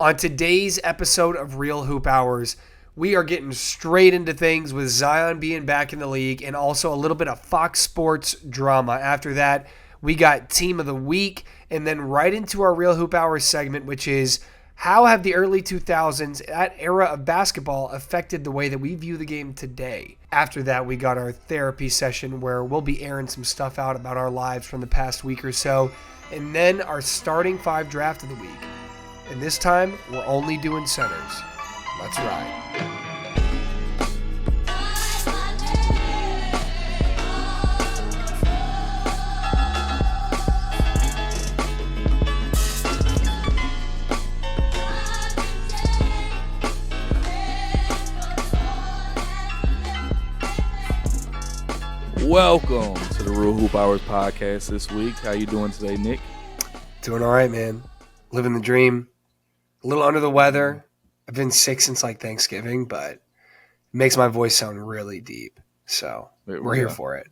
On today's episode of Real Hoop Hours, we are getting straight into things with Zion being back in the league and also a little bit of Fox Sports drama. After that, we got Team of the Week and then right into our Real Hoop Hours segment, which is how have the early 2000s, that era of basketball, affected the way that we view the game today? After that, we got our therapy session where we'll be airing some stuff out about our lives from the past week or so, and then our starting five draft of the week. And this time, we're only doing centers. Let's ride. Welcome to the Real Hoop Hours podcast this week. How you doing today, Nick? Doing all right, man. Living the dream. A little under the weather. I've been sick since like Thanksgiving, but it makes my voice sound really deep. So we're here for it.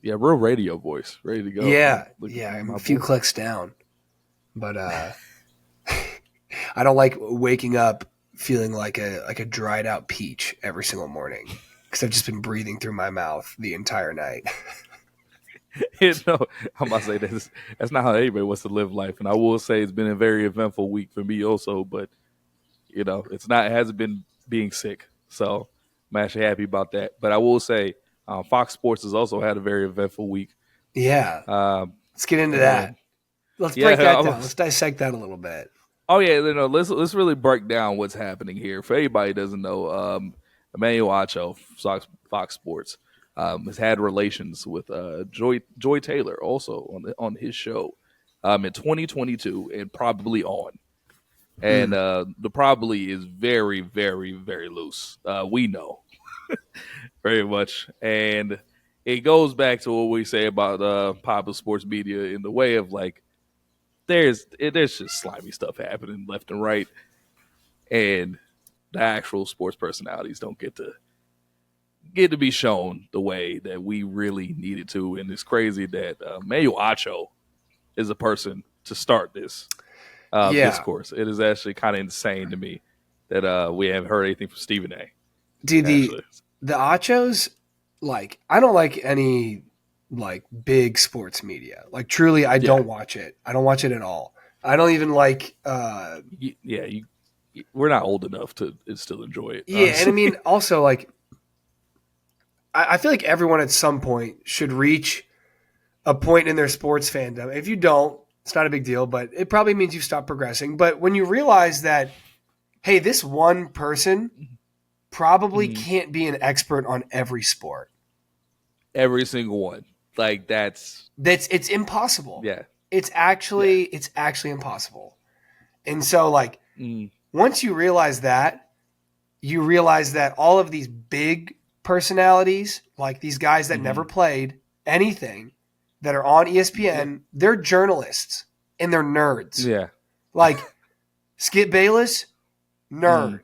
Yeah, real radio voice, ready to go. Yeah, I'm a few clicks down. But I don't like waking up feeling like a dried out peach every single morning because I've just been breathing through my mouth the entire night. I'm about to say that's not how anybody wants to live life. And I will say it's been a very eventful week for me also, but it hasn't been being sick. So I'm actually happy about that. But I will say Fox Sports has also had a very eventful week. Yeah. Let's get into that. Let's break that down. Let's dissect that a little bit. Oh yeah, let's really break down what's happening here. For anybody who doesn't know, Emmanuel Acho, Fox Sports, has had relations with Joy Taylor also on his show in 2022 and probably on. And the probably is very, very, very loose. We know very much. And it goes back to what we say about popular sports media in the way of like, there's just slimy stuff happening left and right. And the actual sports personalities don't get to be shown the way that we really needed to. And it's crazy that Emmanuel Acho is a person to start this discourse. It is actually kind of insane to me that we haven't heard anything from Stephen A. Dude, the Achos, like, I don't like any like big sports media. Like, truly, I don't watch it. I don't watch it at all. I don't even like. We're not old enough to still enjoy it. Yeah, and I mean, also like, I feel like everyone at some point should reach a point in their sports fandom. If you don't, it's not a big deal, but it probably means you've stopped progressing. But when you realize that, hey, this one person probably can't be an expert on every sport. Every single one. Like it's impossible. Yeah. It's actually impossible. And so like once you realize that all of these big personalities, like these guys that never played anything, that are on ESPN, they're journalists and they're nerds. Yeah. Like Skip Bayless, nerd.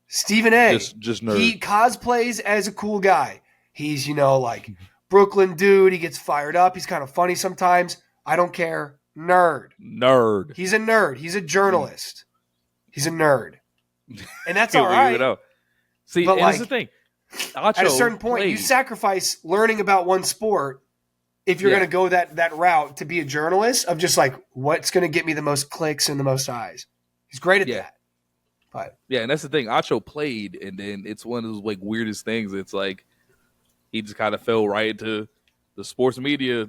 Stephen A. Just nerd. He cosplays as a cool guy. He's, like Brooklyn dude. He gets fired up. He's kind of funny sometimes. I don't care. Nerd. He's a nerd. He's a journalist. He's a nerd. And that's all right. See, but that's the thing. Acho at a certain point, you sacrifice learning about one sport if you're going to go that route to be a journalist of just like what's going to get me the most clicks and the most eyes. He's great at that. But and that's the thing. Acho played, and then it's one of those like weirdest things. It's like he just kind of fell right into the sports media,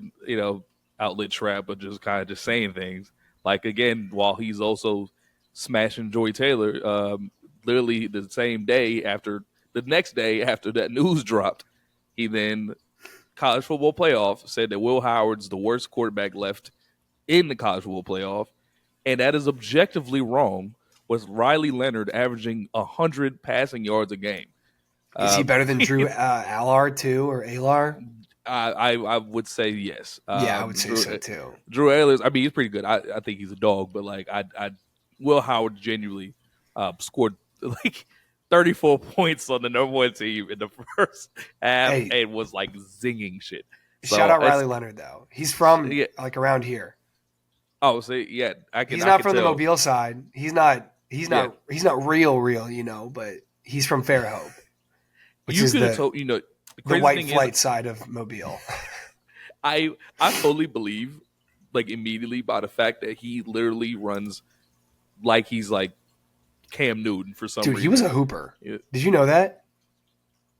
outlet trap, but just kind of just saying things. Like again, while he's also smashing Joy Taylor, literally the next day after that news dropped, he then college football playoff said that Will Howard's the worst quarterback left in the college football playoff, and that is objectively wrong. With Riley Leonard averaging 100 passing yards a game, is he better than Drew Allard too, or Alar? I would say yes. I would say so too. Drew Ayler's, I mean, he's pretty good. I think he's a dog, but like Will Howard genuinely scored like 34 points on the number one team in the first half and was like zinging shit. So, shout out Riley Leonard though. He's from like around here. Oh, so yeah, He's not from the Mobile side. He's not He's Yeah. not real, but he's from Fairhope, which You is could have told, the the crazy white thing flight is, side of Mobile. I fully believe, like, immediately by the fact that he literally runs like he's like Cam Newton for some Dude, he was reason. a hooper. Yeah. Did you know that?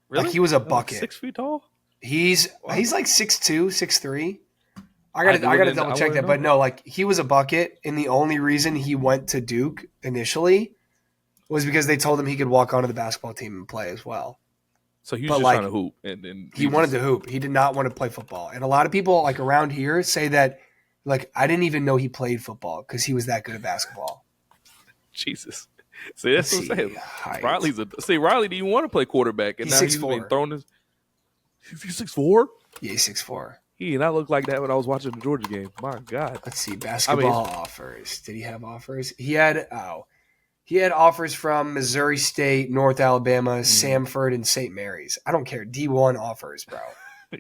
Like Really? he was a Like bucket. 6 feet tall? He's Wow. like 6'2", 6'3". I I gotta wouldn't double check have that, known but that. no, like he was a bucket, and the only reason he went to Duke initially was because they told him he could walk onto the basketball team and play as well. So he was But just trying to like hoop, and then he wanted to hoop. He did not want to play football. And a lot of people like around here say that like I didn't even know he played football because he was that good at basketball. Jesus. See, Let's that's what I'm see saying. height. Riley didn't want to play quarterback, and He's now he's being 6'4". thrown his. He's 6'4". Yeah, he's 6'4". He did not look like that when I was watching the Georgia game. My God. Let's see I mean, basketball offers. Did he have offers? He had offers from Missouri State, North Alabama, Samford, and St. Mary's. I don't care. D1 offers, bro.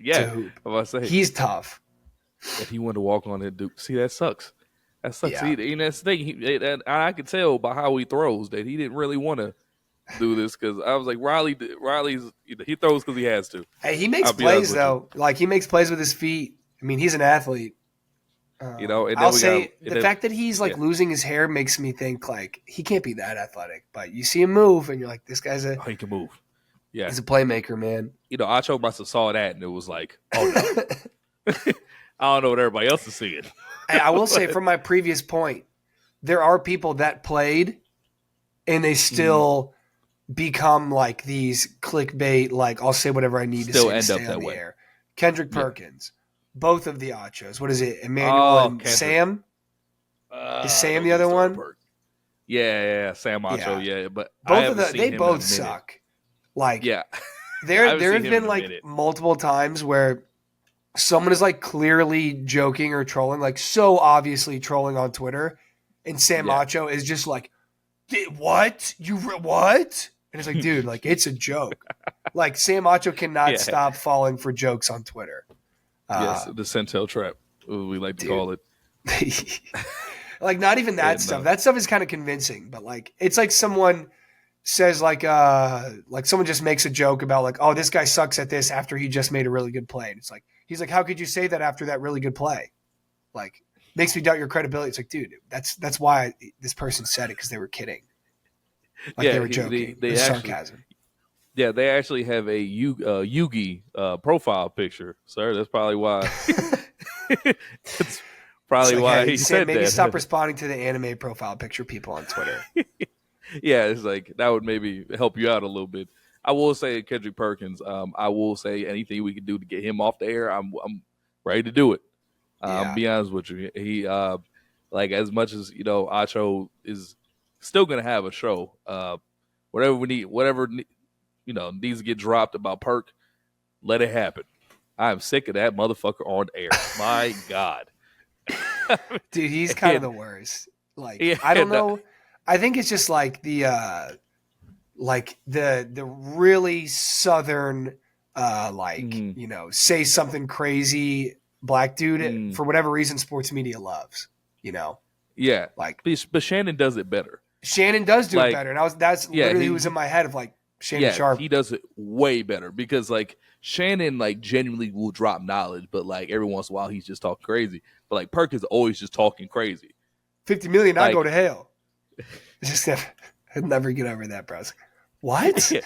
yeah. To hoop. I was about to say He's tough. that he wanted to walk on that Duke. See, that sucks. That sucks. Yeah. See, and that's the thing. And I could tell by how he throws that he didn't really want to do this because I was like, Riley's he throws because he has to. Hey, he makes I'll be honest plays with you. though. Like he makes plays with his feet. I mean, he's an athlete. And then I'll we say got the fact that he's like yeah. losing his hair makes me think like he can't be that athletic. But you see him move, and you're like, this guy's he can move. Yeah, he's a playmaker, man. Acho must have saw that and it was like, oh no. I don't know what everybody else is seeing. I will say from my previous point, there are people that played and they still become like these clickbait, like I'll say whatever I need Still to say to end up stay that on the way. air. Kendrick Yeah. Perkins, both of the Achos. What is it? Emmanuel and Kendrick. Sam? Is Sam the other one? Yeah, Sam Acho, yeah. But both of they both suck. Like yeah. there have have been like multiple times where someone is like clearly joking or trolling, like so obviously trolling on Twitter, and Sam Acho is just like, "What? What?" And it's like, dude, like it's a joke. Like Sam Acho cannot stop falling for jokes on Twitter. Yes, the Centel trap, we like to call it. Like not even that stuff. That stuff is kind of convincing, but like it's like someone says like someone just makes a joke about like, oh, this guy sucks at this after he just made a really good play. And it's like he's like, how could you say that after that really good play? Like makes me doubt your credibility. It's like, dude, that's why this person said it because they were kidding. Like they were joking. They sarcasm. Yeah, they actually have a Yugi profile picture, sir. That's probably why. That's probably why he said maybe that. Stop responding to the anime profile picture people on Twitter. Yeah, it's like that would maybe help you out a little bit. I will say Kendrick Perkins. I will say anything we can do to get him off the air. I'm ready to do it. Be honest with you. He like as much as Acho is still gonna have a show. Whatever we need, whatever needs to get dropped about Perk, let it happen. I'm sick of that motherfucker on air. My God. Dude, he's kind of the worst. Like I don't know. I think it's just like the really southern say something crazy black dude for whatever reason sports media loves, Yeah. Like but Shannon does it better. Shannon does do it better. And that's literally who was in my head of like Shannon Sharp. He does it way better because like Shannon like genuinely will drop knowledge, but like every once in a while he's just talking crazy. But like Perk is always just talking crazy. 50 million, I go to hell. Just I'd never get over that, bro. What? Yeah,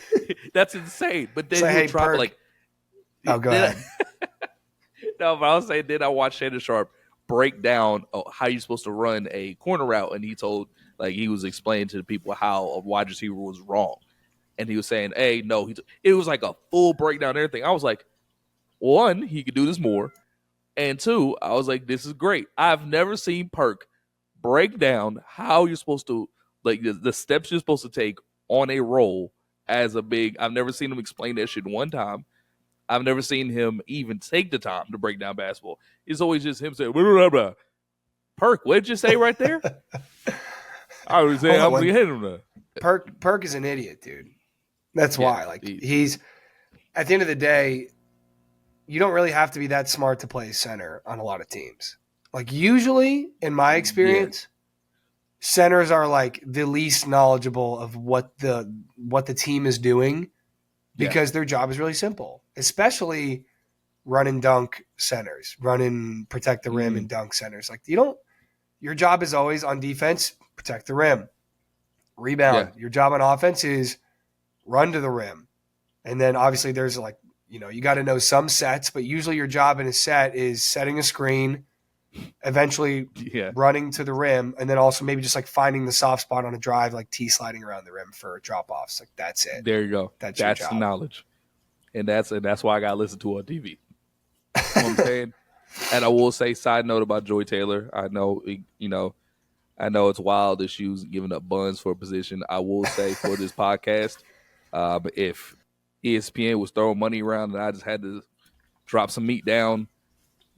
that's insane. But then he'll drop Perk. like. Oh, go ahead. No, but I was saying then I watched Shannon Sharp break down how you're supposed to run a corner route, and he was explaining to the people how a wide receiver was wrong, and he was saying, "Hey, no, it was like a full breakdown of everything." I was like, one, he could do this more, and two, I was like, this is great. I've never seen Perk break down how you're supposed to like the steps you're supposed to take on a roll as a big. I've never seen him explain that shit one time. I've never seen him even take the time to break down basketball. It's always just him saying, blah, blah, blah. Perk, what did you say right there? I was saying, I'm going to hit him there. Perk is an idiot, dude. That's why. Like he's at the end of the day, you don't really have to be that smart to play center on a lot of teams. Like usually, in my experience, centers are like the least knowledgeable of what the team is doing Yeah. because their job is really simple, especially run and dunk centers, run and protect the rim and dunk centers. Like your job is always on defense, protect the rim, Yeah. rebound. Your job on offense is run to the rim. And then obviously there's like, you got to know some sets, but usually your job in a set is setting a screen, eventually Yeah. running to the rim, and then also maybe just like finding the soft spot on a drive, like T-sliding around the rim for drop offs. Like that's it. There you go. That's your The job. knowledge. And that's why I got to listen to on TV. You know what I'm saying? And I will say, side note about Joy Taylor. I know, it's wild that she was giving up buns for a position. I will say for this podcast, if ESPN was throwing money around and I just had to drop some meat down,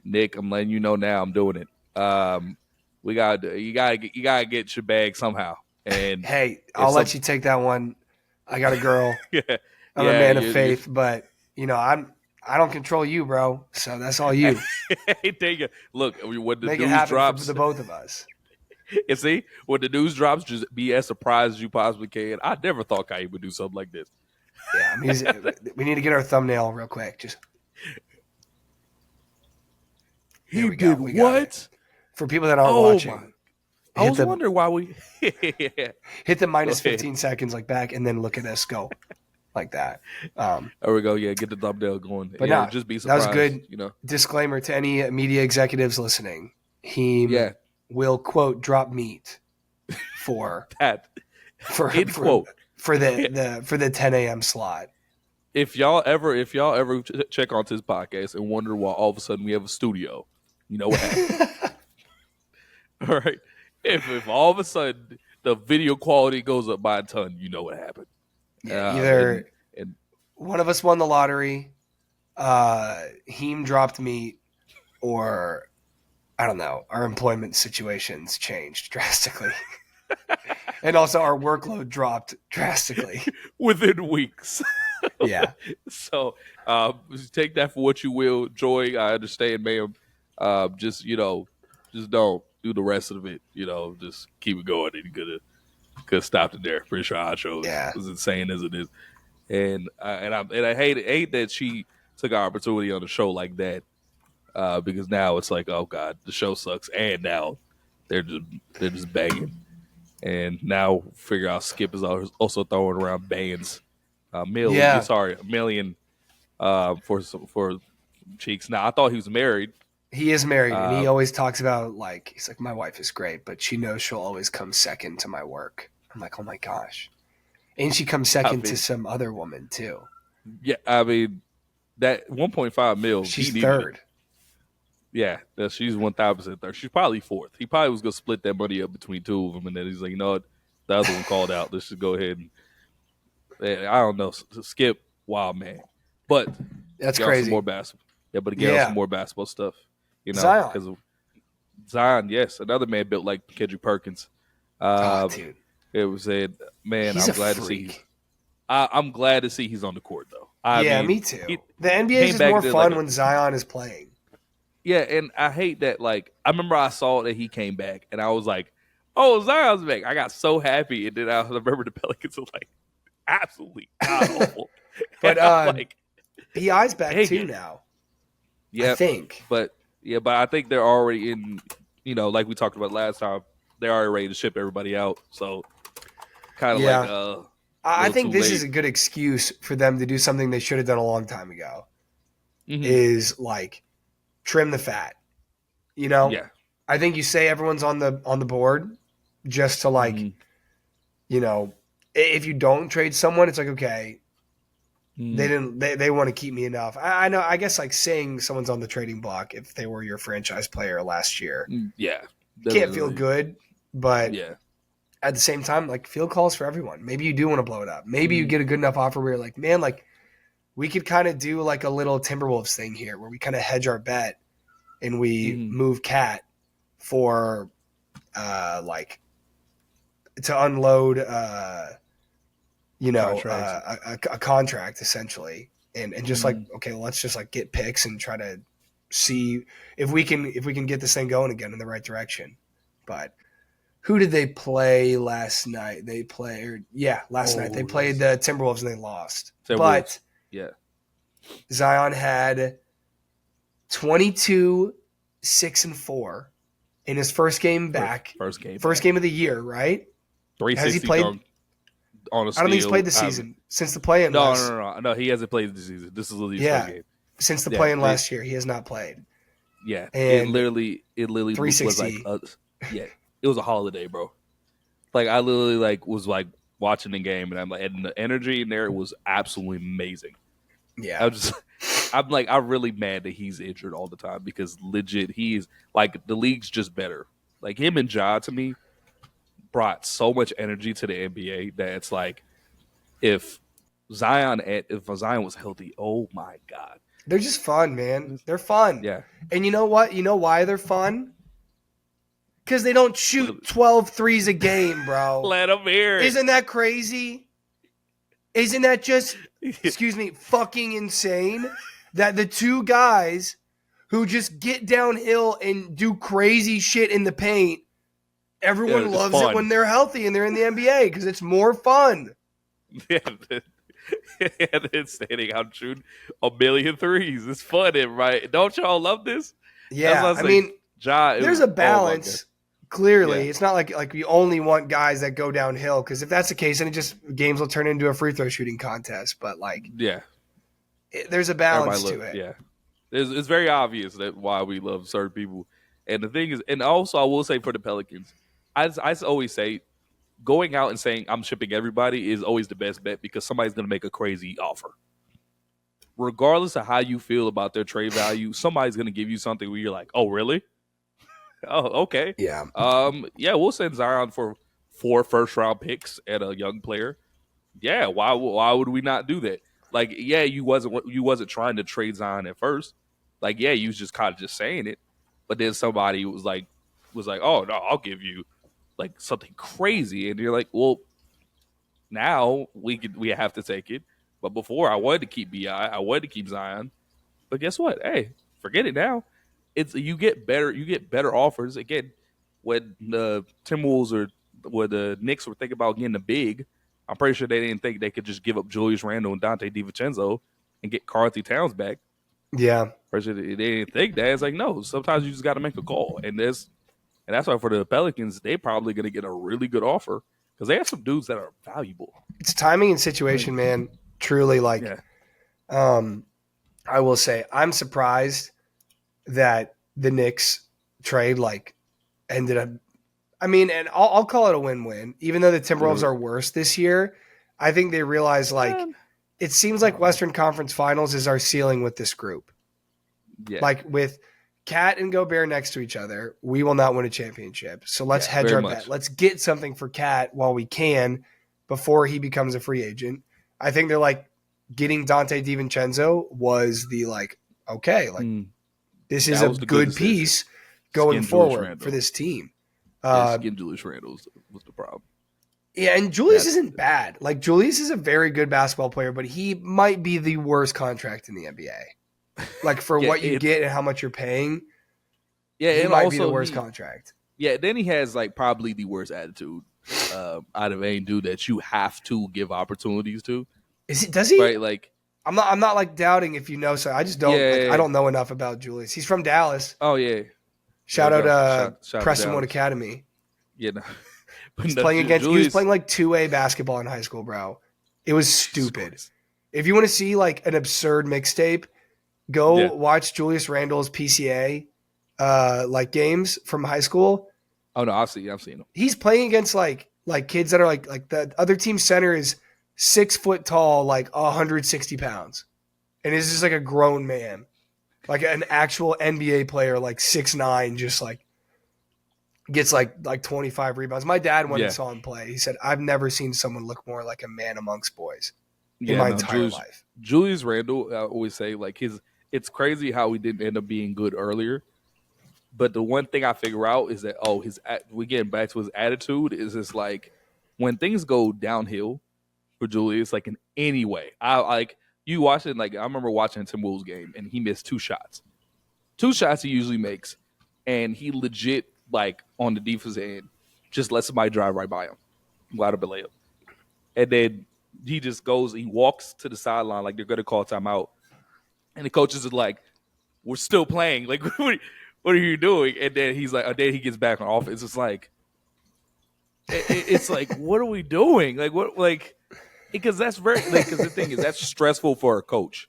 Nick, I'm letting you know now I'm doing it. You gotta get your bag somehow. And Hey, I'll let you take that one. I got a girl. yeah, I'm a man of faith, but I don't control you, bro. So that's all you. Hey, take it. Look, when the Make it news happen drops, for the both of us. and see when the news drops, just be as surprised as you possibly can. I never thought Kai would do something like this. Yeah, we need to get our thumbnail real quick. Just he did what? For people that aren't watching, I was wondering why we hit the minus 15 seconds like back, and then look at us go like that. There we go. Yeah, get the thumbnail going. But yeah, just be surprised. That was good. Disclaimer to any media executives listening: he will quote drop meat for that for the 10 a.m. slot. If y'all ever check onto this podcast and wonder why all of a sudden we have a studio, you know what happened. All right. If all of a sudden the video quality goes up by a ton, you know what happened. Yeah, either one of us won the lottery, Heem dropped meat, or I don't know, our employment situations changed drastically. And also our workload dropped drastically. Within weeks. Yeah. So take that for what you will. Joy, I understand, ma'am. Just don't do the rest of it. Just keep it going. And you could have stopped it there. Pretty sure our show is as insane as it is. And I hate that she took our opportunity on the show like that. Because now it's like, oh God, the show sucks, and now they're just begging. And now figure out Skip is also throwing around bands. A million for cheeks. Now I thought he was married. He is married, and he always talks about he's like, my wife is great, but she knows she'll always come second to my work. I'm like, oh my gosh, and she comes second to some other woman too. Yeah, I mean that 1.5 mil. She's third. Yeah, she's 1,000% third. She's probably fourth. He probably was gonna split that money up between two of them, and then he's like, you know what, the other one called out. Let's just go ahead and I don't know. Skip, wild man, but that's crazy. Some more basketball. Yeah, but again, some more basketball stuff. Zion, because of Zion, yes, another man built like Kendrick Perkins. Dude, it was man. He's I'm glad to see. I'm glad to see he's on the court though. I mean, me too. The NBA is just more fun when Zion is playing. Yeah, and I hate that. Like, I remember I saw that he came back, and I was like, "Oh, Zion's back!" I got so happy, and then I remember the Pelicans were like, absolutely awful. But BI's back too now. Yeah, I think. But I think they're already in. Like we talked about last time, they're already ready to ship everybody out. So, kind of I think this is a good excuse for them to do something they should have done a long time ago. Mm-hmm. Is trim the fat. Yeah. I think you say everyone's on the board just to if you don't trade someone, it's like, okay, they want to keep me enough. I know, I guess saying someone's on the trading block if they were your franchise player last year. Yeah. Can't feel good, but at the same time, field calls for everyone. Maybe you do want to blow it up. Maybe you get a good enough offer where you're like, man, we could kind of do a little Timberwolves thing here where we kind of hedge our bet and we move Cat for to unload a contract essentially, and just okay, let's just get picks and try to see if we can get this thing going again in the right direction. But Who did they play last night? Last night. They Oh, played yes. the Timberwolves and they lost. Timberwolves. But Yeah. Zion had 22, 6 and 4 in his first game back. First game. First back. game of the year, right? Has he 360 played? dunk on a steal. I don't think he's played the season since the play-in. No. He hasn't played the season. This is his first game. Since the play-in last year, he has not played. Yeah, and it literally was like, it was a holiday, bro. Like I literally was watching the game, and and the energy in there was absolutely amazing. Yeah, I'm really mad that he's injured all the time because legit he's like the league's just better. Like him and Ja to me brought so much energy to the NBA that it's like if Zion was healthy, oh my god, they're just fun, man. They're fun. yeah. And you know what? You know why they're fun? Because they don't shoot 12 threes a game, bro. Let them hear it. Isn't that crazy? Isn't that just, excuse me, fucking insane? That the two guys who just get downhill and do crazy shit in the paint, everyone loves it when they're healthy and they're in the NBA because it's more fun. Yeah, they're standing out shooting a million threes. It's fun, right? Don't y'all love this? Yeah, I mean, there's a balance. Clearly, it's not like we only want guys that go downhill because if that's the case, then games will turn into a free throw shooting contest. But there's a balance to it. Yeah, it's very obvious that why we love certain people. And the thing is, and also I will say for the Pelicans, I always say, going out and saying I'm shipping everybody is always the best bet because somebody's going to make a crazy offer. Regardless of how you feel about their trade value, somebody's going to give you something where you're like, oh, really? Oh, okay. Yeah. We'll send Zion for 4 first-round picks and a young player. Yeah, why would we not do that? Like, yeah, you wasn't trying to trade Zion at first. Like, yeah, you was just kind of just saying it. But then somebody was like, oh, no, I'll give you like something crazy, and you're like, well, now we have to take it. But before, I wanted to keep Bi, I wanted to keep Zion, but guess what? Hey, forget it now. It's you get better offers again. When the Timberwolves or when the Knicks were thinking about getting a big, I'm pretty sure they didn't think they could just give up Julius Randle and Dante DiVincenzo and get Karl Towns back. Yeah, pretty sure they didn't think that. It's like, no, sometimes you just got to make a call, and that's why for the Pelicans, they're probably going to get a really good offer because they have some dudes that are valuable. It's timing and situation, man. Truly, I will say I'm surprised that the Knicks trade ended up. I mean, and I'll call it a win-win. Even though the Timberwolves are worse this year, I think they realize it seems like Western Conference Finals is our ceiling with this group. Yeah. Like with Cat and Gobert next to each other, we will not win a championship. So let's hedge our bet. Let's get something for Cat while we can before he becomes a free agent. I think they're getting Dante DiVincenzo was the this is a good piece going forward for this team. Julius Randle was the problem. Yeah, and Julius isn't bad. Julius is a very good basketball player, but he might be the worst contract in the NBA. For what you get and how much you're paying, he might be the worst contract. Yeah, then he has probably the worst attitude out of any dude that you have to give opportunities to. Does he? Right, I'm not doubting if you know. So I just don't. I don't know enough about Julius. He's from Dallas. Oh yeah. Shout out Prestonwood Academy. Yeah, no. He's playing against. He was playing 2A basketball in high school, bro. It was stupid. If you want to see an absurd mixtape, go watch Julius Randle's PCA games from high school. Oh no, I've seen him. He's playing against kids that are the other team center is 6 foot tall, 160 pounds, and is just a grown man, an actual NBA player, 6'9", just gets 25 rebounds. My dad went and saw him play. He said, "I've never seen someone look more like a man amongst boys in my entire life." Julius Randle, I always say it's crazy how he didn't end up being good earlier. But the one thing I figure out is that we getting back to his attitude is just when things go downhill for Julius, in any way. You watch it, I remember watching a Timberwolves game and he missed 2 shots. 2 shots he usually makes, and he legit on the defense end just let somebody drive right by him, wide open layup, and then he just goes. He walks to the sideline like they're going to call timeout, and the coaches are like, "We're still playing. Like, what are you doing?" And then he's like, then he gets back on offense. It's like, it's like, what are we doing? Like, what, like, because that's very, because the thing is, that's stressful for a coach.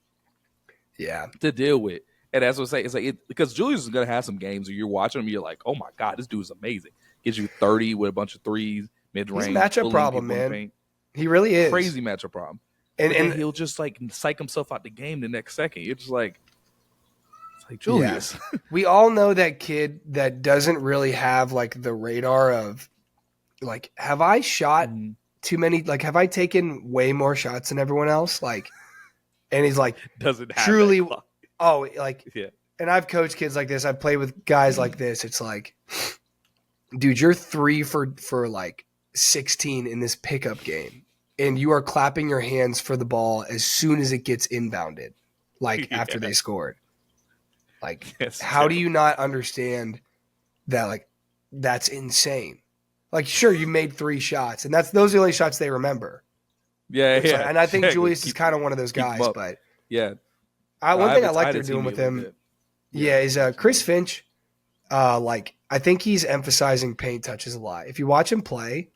Yeah. To deal with. And that's what I'm saying. It's like, because Julius is going to have some games where you're watching him, you're like, oh my God, this dude is amazing. Gives you 30 with a bunch of threes, mid range. He's a matchup problem, man. He really is. Crazy matchup problem. And he'll just like psych himself out the game the next second. You're just like, it's like Julius. Yeah. We all know that kid that doesn't really have like the radar of like, have I shot too many? Like, have I taken way more shots than everyone else? Like, and he's like, doesn't have truly. Oh, like, yeah. And I've coached kids like this. I've played with guys like this. It's like, dude, you're 3 for like 16 in this pickup game, and you are clapping your hands for the ball as soon as it gets inbounded, like after they scored. Like, how do you not understand that? Like, that's insane. Like, sure, you made 3 shots, and those are the only shots they remember. Yeah, yeah. Like, and I think Julius is kind of one of those guys. But yeah. One thing I like they're doing with him, is Chris Finch. Like, I think he's emphasizing paint touches a lot. If you watch him play,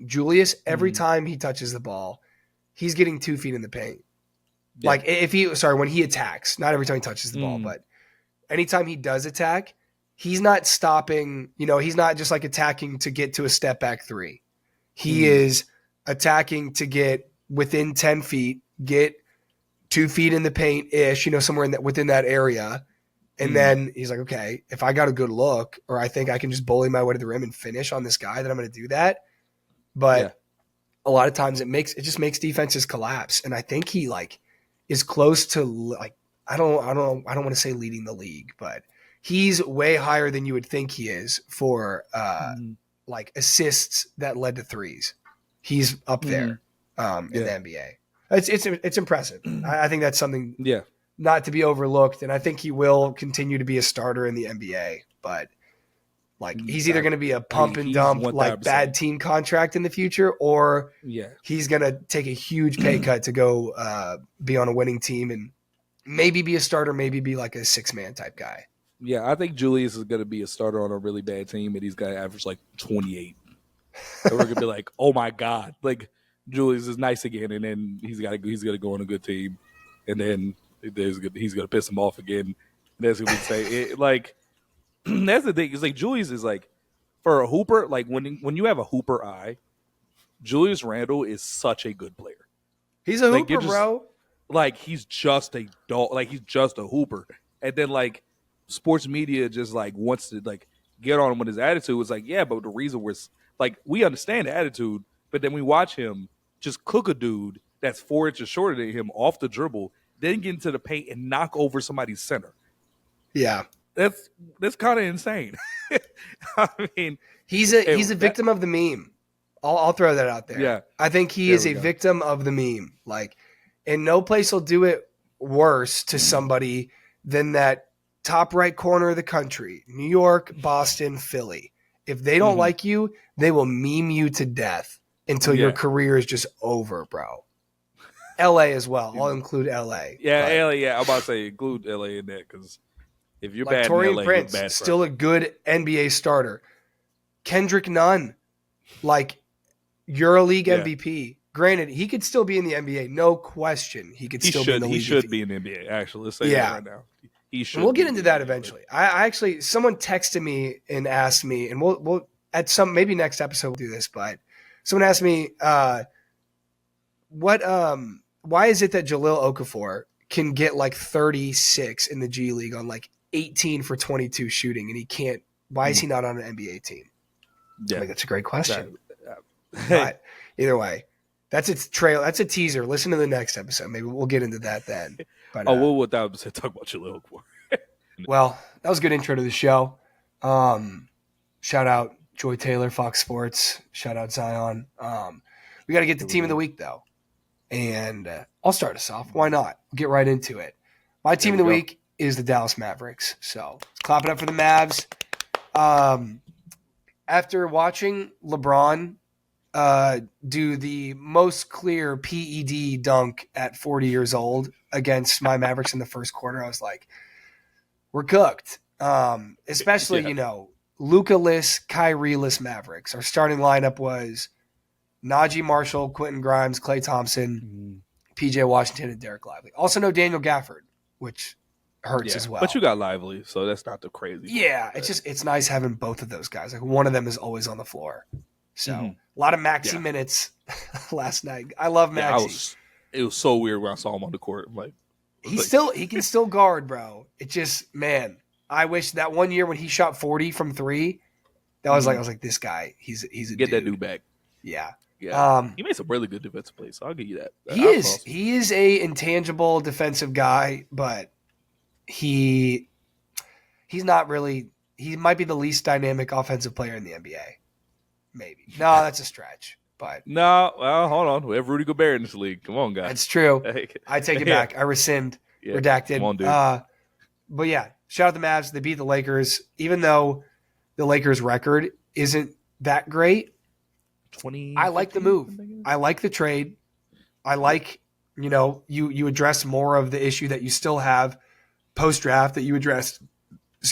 Julius, every time he touches the ball, he's getting 2 feet in the paint. Yeah. Like when he attacks, not every time he touches the ball, but anytime he does attack, he's not stopping. You know, he's not just like attacking to get to a step back 3. He is attacking to get within 10 feet, get 2 feet in the paint ish, you know, somewhere within that area. And then he's like, okay, if I got a good look, or I think I can just bully my way to the rim and finish on this guy, then I'm going to do that. But a lot of times it just makes defenses collapse. And I think he like is close to like, I don't want to say leading the league, but he's way higher than you would think he is for like assists that led to threes. He's up there in the NBA. It's impressive. I think that's something not to be overlooked, and I think he will continue to be a starter in the NBA. But like, he's either going to be a pump and dump 100%. Like bad team contract in the future, or he's going to take a huge pay cut to go be on a winning team and maybe be a starter, maybe be like a 6-man type guy. Yeah, I think Julius is going to be a starter on a really bad team, and he's going to average like 28. And we're going to be like, oh my God, like Julius is nice again, and then he's going to go on a good team, and then he's going to piss him off again. And that's what we say. Like, that's the thing. It's like Julius is like, for a hooper, like when you have a hooper eye, Julius Randle is such a good player. He's a hooper, bro. Like, he's just a dog. Like, he's just a hooper. And then like sports media just like wants to like get on him with his attitude. It's like, yeah, but the reason we're like, we understand the attitude, but then we watch him just cook a dude that's 4 inches shorter than him off the dribble, then get into the paint and knock over somebody's center. Yeah. That's kind of insane. I mean, he's a victim of the meme. I'll throw that out there. Yeah. I think he is a victim of the meme. Like, and no place will do it worse to somebody than that top right corner of the country, New York, Boston, Philly. If they don't like you, they will meme you to death until your career is just over, bro. LA as well. I'll include LA. Yeah, LA, yeah. I'm about to say include LA in that, because if you're like bad Torian in LA, Prince, you're bad still a good NBA starter. Kendrick Nunn, like EuroLeague MVP. Granted, he could still be in the NBA, no question. He could still be in the league. He should be in the NBA, actually. Let's say that right now. He should. And we'll get into that eventually. I actually, someone texted me and asked me, and we'll at some, maybe next episode we'll do this, but someone asked me, why is it that Jahlil Okafor can get like 36 in the G League on like 18 for 22 shooting, and he can't? Why is he not on an NBA team? Yeah, I think that's a great question. But either way, that's its trail. That's a teaser. Listen to the next episode. Maybe we'll get into that then. But, we'll without talk about Jahlil Okafor. Well, that was a good intro to the show. Shout out Joy Taylor, Fox Sports. Shout out Zion. We got to get the team of the week though. And I'll start us off. Why not? Get right into it. My team of the week is the Dallas Mavericks. So clap it up for the Mavs. After watching LeBron do the most clear PED dunk at 40 years old against my Mavericks in the first quarter, I was like, we're cooked. Especially, Luka-less, Kyrie-less Mavericks. Our starting lineup was Najee Marshall, Quentin Grimes, Klay Thompson, PJ Washington, and Derek Lively. Also no Daniel Gafford, which hurts as well. But you got Lively, so that's not the crazy part. Yeah, it's nice having both of those guys. Like one of them is always on the floor. So a lot of Maxey minutes last night. I love Maxey. It was so weird when I saw him on the court. I'm like, he can still guard, bro. It just, man, I wish that one year when he shot 40 from 3, that was I was like, this guy, he's a get dude. That dude back. Yeah. Yeah. He made some really good defensive plays, so I'll give you that. He is. Awesome. He is a intangible defensive guy, but he's not really. He might be the least dynamic offensive player in the NBA. Maybe. No, that's a stretch. But no, well, hold on. We have Rudy Gobert in this league. Come on, guys. That's true. I take it back. I rescind. Redacted. Come on, dude. But yeah, shout out the Mavs. They beat the Lakers, even though the Lakers' record isn't that great. I like the move. I like the trade. I like, you address more of the issue that you still have post-draft that you addressed,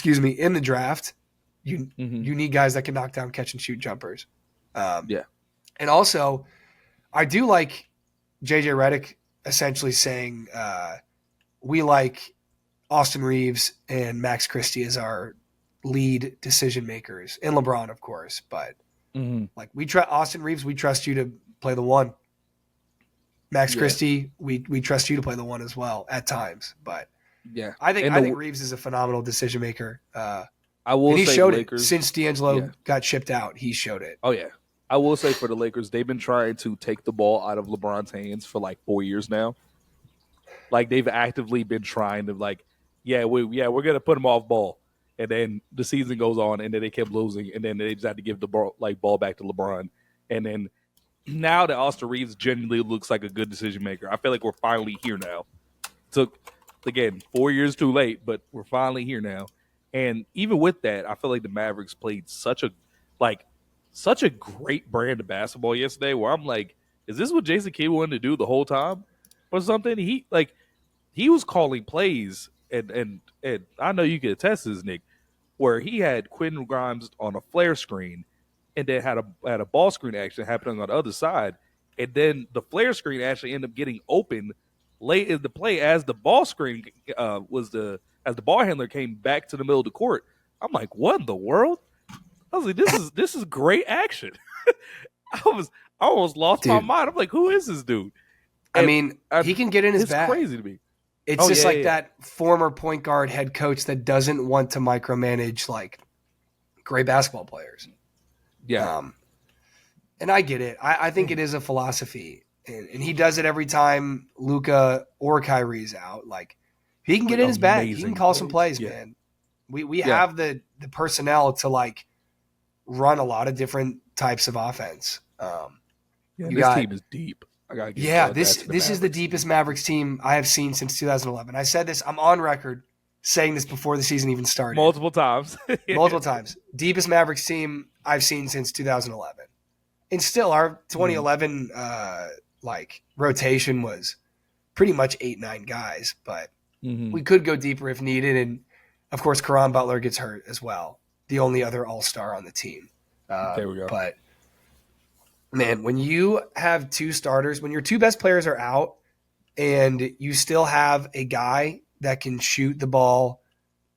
in the draft. You need guys that can knock down catch and shoot jumpers. And also, I do like JJ Redick essentially saying we like Austin Reeves and Max Christie as our lead decision makers, and LeBron, of course. But like we trust Austin Reeves, we trust you to play the 1. Max Christie, we trust you to play the 1 as well at times. But I think Reeves is a phenomenal decision maker. I will say he showed Lakers, it since D'Angelo got shipped out. He showed it. Oh yeah, I will say for the Lakers, they've been trying to take the ball out of LeBron's hands for like 4 years now. Like they've actively been trying to we're gonna put him off ball, and then the season goes on, and then they kept losing, and then they just had to give the ball back to LeBron, and then now that Austin Reeves genuinely looks like a good decision maker, I feel like we're finally here now. Took again 4 years too late, but we're finally here now. And even with that, I feel like the Mavericks played such a great brand of basketball yesterday where I'm like, is this what Jason Kidd wanted to do the whole time or something? He was calling plays, and I know you can attest to this, Nick, where he had Quentin Grimes on a flare screen and then had a ball screen action happening on the other side. And then the flare screen actually ended up getting open late in the play as the ball screen as the ball handler came back to the middle of the court. I'm like, what in the world? I was like, this is great action. I almost lost my mind. I'm like, who is this dude? And he can get in his bag. It's crazy to me. It's that former point guard head coach that doesn't want to micromanage like great basketball players. Yeah. And I get it. I think it is a philosophy. And he does it every time Luka or Kyrie's out. Like, he can get in his bag. He can call some plays, man. We have the personnel to like run a lot of different types of offense. This team is deep. This is the deepest Mavericks team I have seen since 2011. I said this. I'm on record saying this before the season even started. Multiple times. Multiple times. Deepest Mavericks team I've seen since 2011. And still, our 2011 rotation was pretty much 8-9 guys, but we could go deeper if needed. And of course, Caron Butler gets hurt as well, the only other All-Star on the team. There we go. But man, when you have 2 starters, when your 2 best players are out, and you still have a guy that can shoot the ball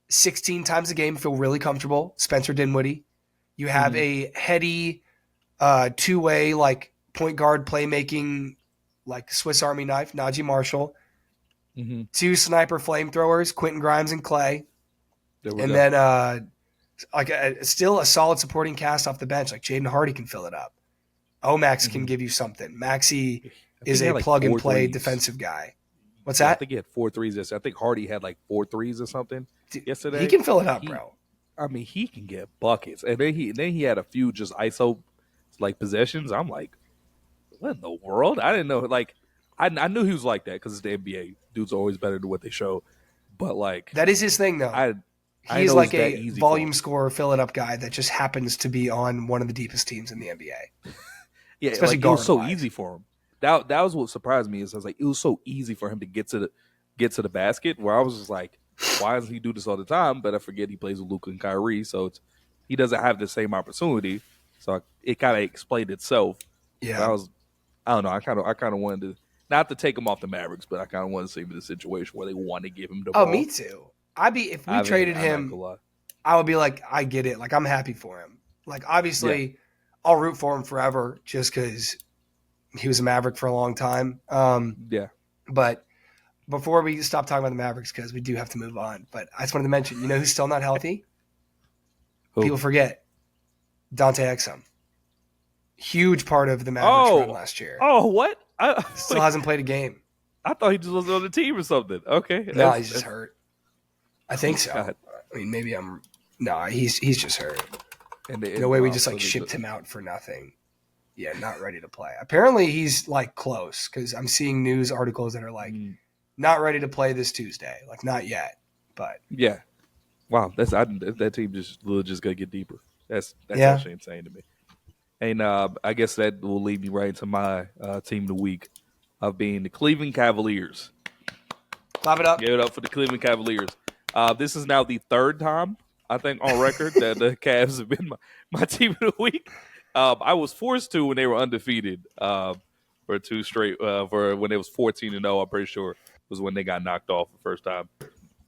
16 times a game, feel really comfortable, Spencer Dinwiddie. You have a heady 2-way like point guard playmaking, like Swiss Army knife, Najee Marshall. 2 sniper flamethrowers, Quentin Grimes and Klay. And then still a solid supporting cast off the bench. Like Jaden Hardy can fill it up. Omax can give you something. Maxey is a plug-and-play defensive guy. What's that? I think he had 4 threes yesterday. I think Hardy had like 4 threes or something yesterday. He can fill it up, bro. I mean, he can get buckets. And then he had a few just ISO like possessions. I'm like, what in the world? I didn't know. Like, I knew he was like that because it's the NBA. Dudes are always better than what they show. But like, that is his thing, though. I He's know like it's that a easy for volume him. scorer, fill it up guy that just happens to be on one of the deepest teams in the NBA, Yeah, especially like it was guard so wise. easy for him. That was what surprised me is I was like, it was so easy for him to get to the basket. Where I was just like, why doesn't he do this all the time? But I forget he plays with Luka and Kyrie, so he doesn't have the same opportunity. So it kind of explained itself. But Yeah. I don't know. I kind of wanted to not to take him off the Mavericks, but I kind of wanted to see him in a situation where they want to give him the Oh, me ball. too. I'd be if we I mean, traded I'm not him, gonna lie. I would be like, I get it. Like I'm happy for him. Like Yeah, obviously, I'll root for him forever just because he was a Maverick for a long time. yeah. But before we stop talking about the Mavericks, because we do have to move on, but I just wanted to mention, you know who's still not healthy? Who? People forget Dante Exum. Huge part of the Mavericks run Oh, last year. oh, what? Still Wait, hasn't played a game. I thought he just was on the team or something. Okay, No, he's just that's hurt. I think oh so. god. I mean, maybe I'm. No, he's just hurt. No way we Wow, just so like shipped him out for nothing. Yeah, not ready to play. Apparently he's like close because I'm seeing news articles that are like not ready to play this Tuesday. Like not yet, but yeah. Wow, that team just gonna get deeper. That's yeah, actually insane to me. And I guess that will lead me right into my team of the week of being the Cleveland Cavaliers. clap it up. Give it up for the Cleveland Cavaliers. This is now the third time, I think, on record that the Cavs have been my team of the week. I was forced to when they were undefeated for two straight, for when it was 14-0, I'm pretty sure, was when they got knocked off the first time.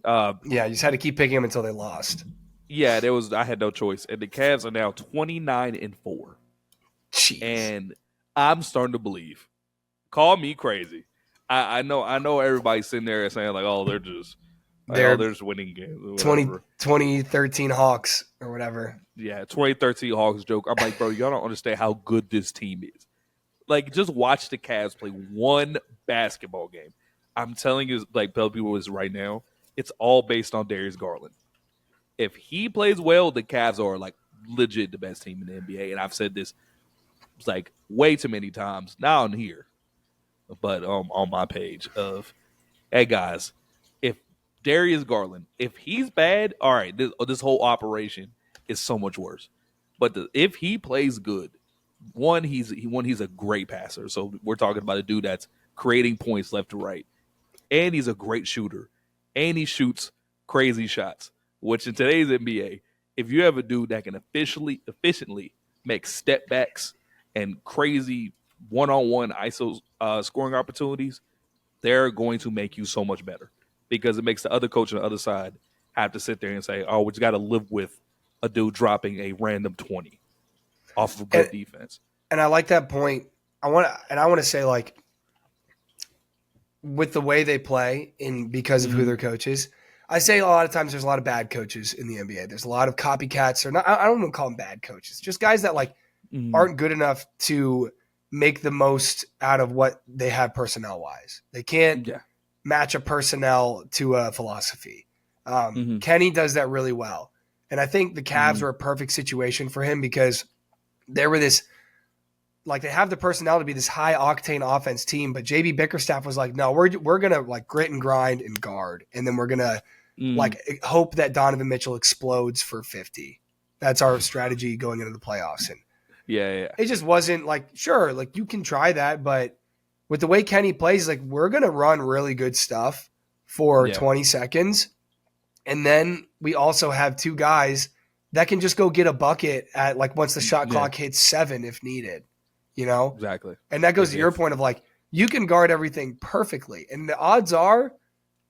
Uh, Yeah, you just had to keep picking him until they lost. yeah, I had no choice. And the Cavs are now 29-4. Jeez, And I'm starting to believe. Call me crazy. I know everybody's sitting there saying like, oh, they're they're just winning games or 20, whatever. 2013 Hawks or whatever. Yeah, 2013 Hawks joke. I'm like, bro, y'all don't understand how good this team is. Like, just watch the Cavs play one basketball game. I'm telling you, like, tell people this right now. It's all based on Darius Garland. If he plays well, the Cavs are like legit the best team in the NBA. And I've said this like way too many times, not on here, but on my page of, hey guys, if Darius Garland, if he's bad, all right, this whole operation is so much worse. But if he plays good, he's a great passer. So we're talking about a dude that's creating points left to right, and he's a great shooter, and he shoots crazy shots. Which in today's NBA, if you have a dude that can efficiently make step backs and crazy one-on-one ISO scoring opportunities, they're going to make you so much better because it makes the other coach on the other side have to sit there and say, "Oh, we just got to live with a dude dropping a random 20 off of good And defense." and I like that point. I want to say like with the way they play and because of who Mm-hmm. their coach is. I say a lot of times there's a lot of bad coaches in the NBA. There's a lot of copycats or not. I don't even call them bad coaches. Just guys that like Mm-hmm. aren't good enough to make the most out of what they have personnel wise. They can't Yeah. match a personnel to a philosophy. Mm-hmm. Kenny does that really well. And I think the Cavs Mm-hmm. were a perfect situation for him because they were this like they have the personnel to be this high octane offense team, but JB Bickerstaff was like, no, we're gonna like grit and grind and guard, and then we're gonna Mm-hmm. like hope that Donovan Mitchell explodes for 50. That's our strategy going into the playoffs. And Yeah, yeah, it just wasn't like, sure, like you can try that, but with the way Kenny plays, like we're gonna run really good stuff for yeah, 20 seconds, and then we also have two guys that can just go get a bucket at like once the shot yeah. clock hits 7 if needed, you know. Exactly. And that goes If to your if point of like you can guard everything perfectly, and the odds are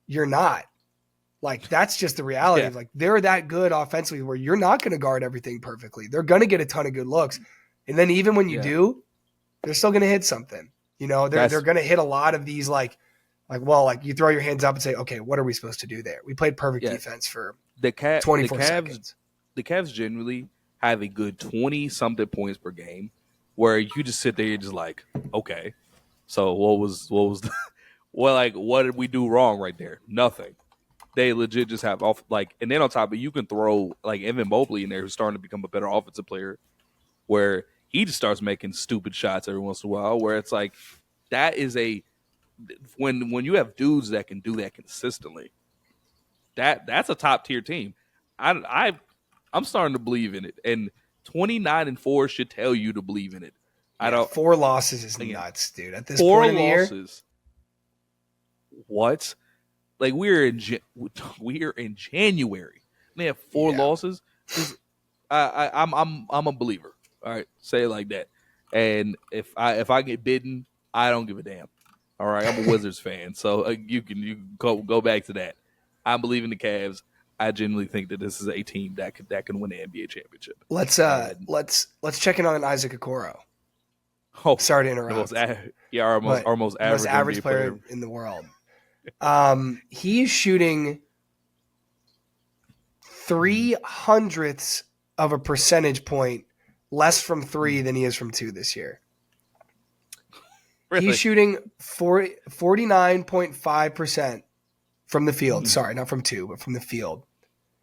you're not. Like that's just the reality. yeah, Like they're that good offensively where you're not going to guard everything perfectly. They're going to get a ton of good looks, and then even when you yeah. do, they're still going to hit something. You know, they're That's going to hit a lot of these like you throw your hands up and say, okay, what are we supposed to do there? We played perfect yeah. defense for The cat the 24 Cavs seconds. the Cavs generally have a good 20 something points per game, where you just sit there and just like, okay, so what was the, well, like, what did we do wrong right there? Nothing. They legit just have off like, and then on top of it, you can throw like Evan Mobley in there, who's starting to become a better offensive player, where he just starts making stupid shots every once in a while. Where it's like that is a when you have dudes that can do that consistently, that's a top tier team. I'm starting to believe in it, and 29-4 should tell you to believe in it. I Yeah, don't. 4 losses is Again, nuts, dude. At this 4 point in the year, losses. What? Like we're in January. They have 4 yeah. losses. I'm a believer. All right, say it like that. And if I get bitten, I don't give a damn. All right, I'm a Wizards fan, so you can go back to that. I believe in the Cavs. I genuinely think that this is a team that can win the NBA championship. Let's And check in on Isaac Okoro. oh, Sorry to the most interrupt. our But most the most average average NBA player in the world. He's shooting 0.03 of a percentage point less from 3 than he is from 2 this year. Really? He's shooting 49.5% from the field. Sorry, not from 2, but from the field.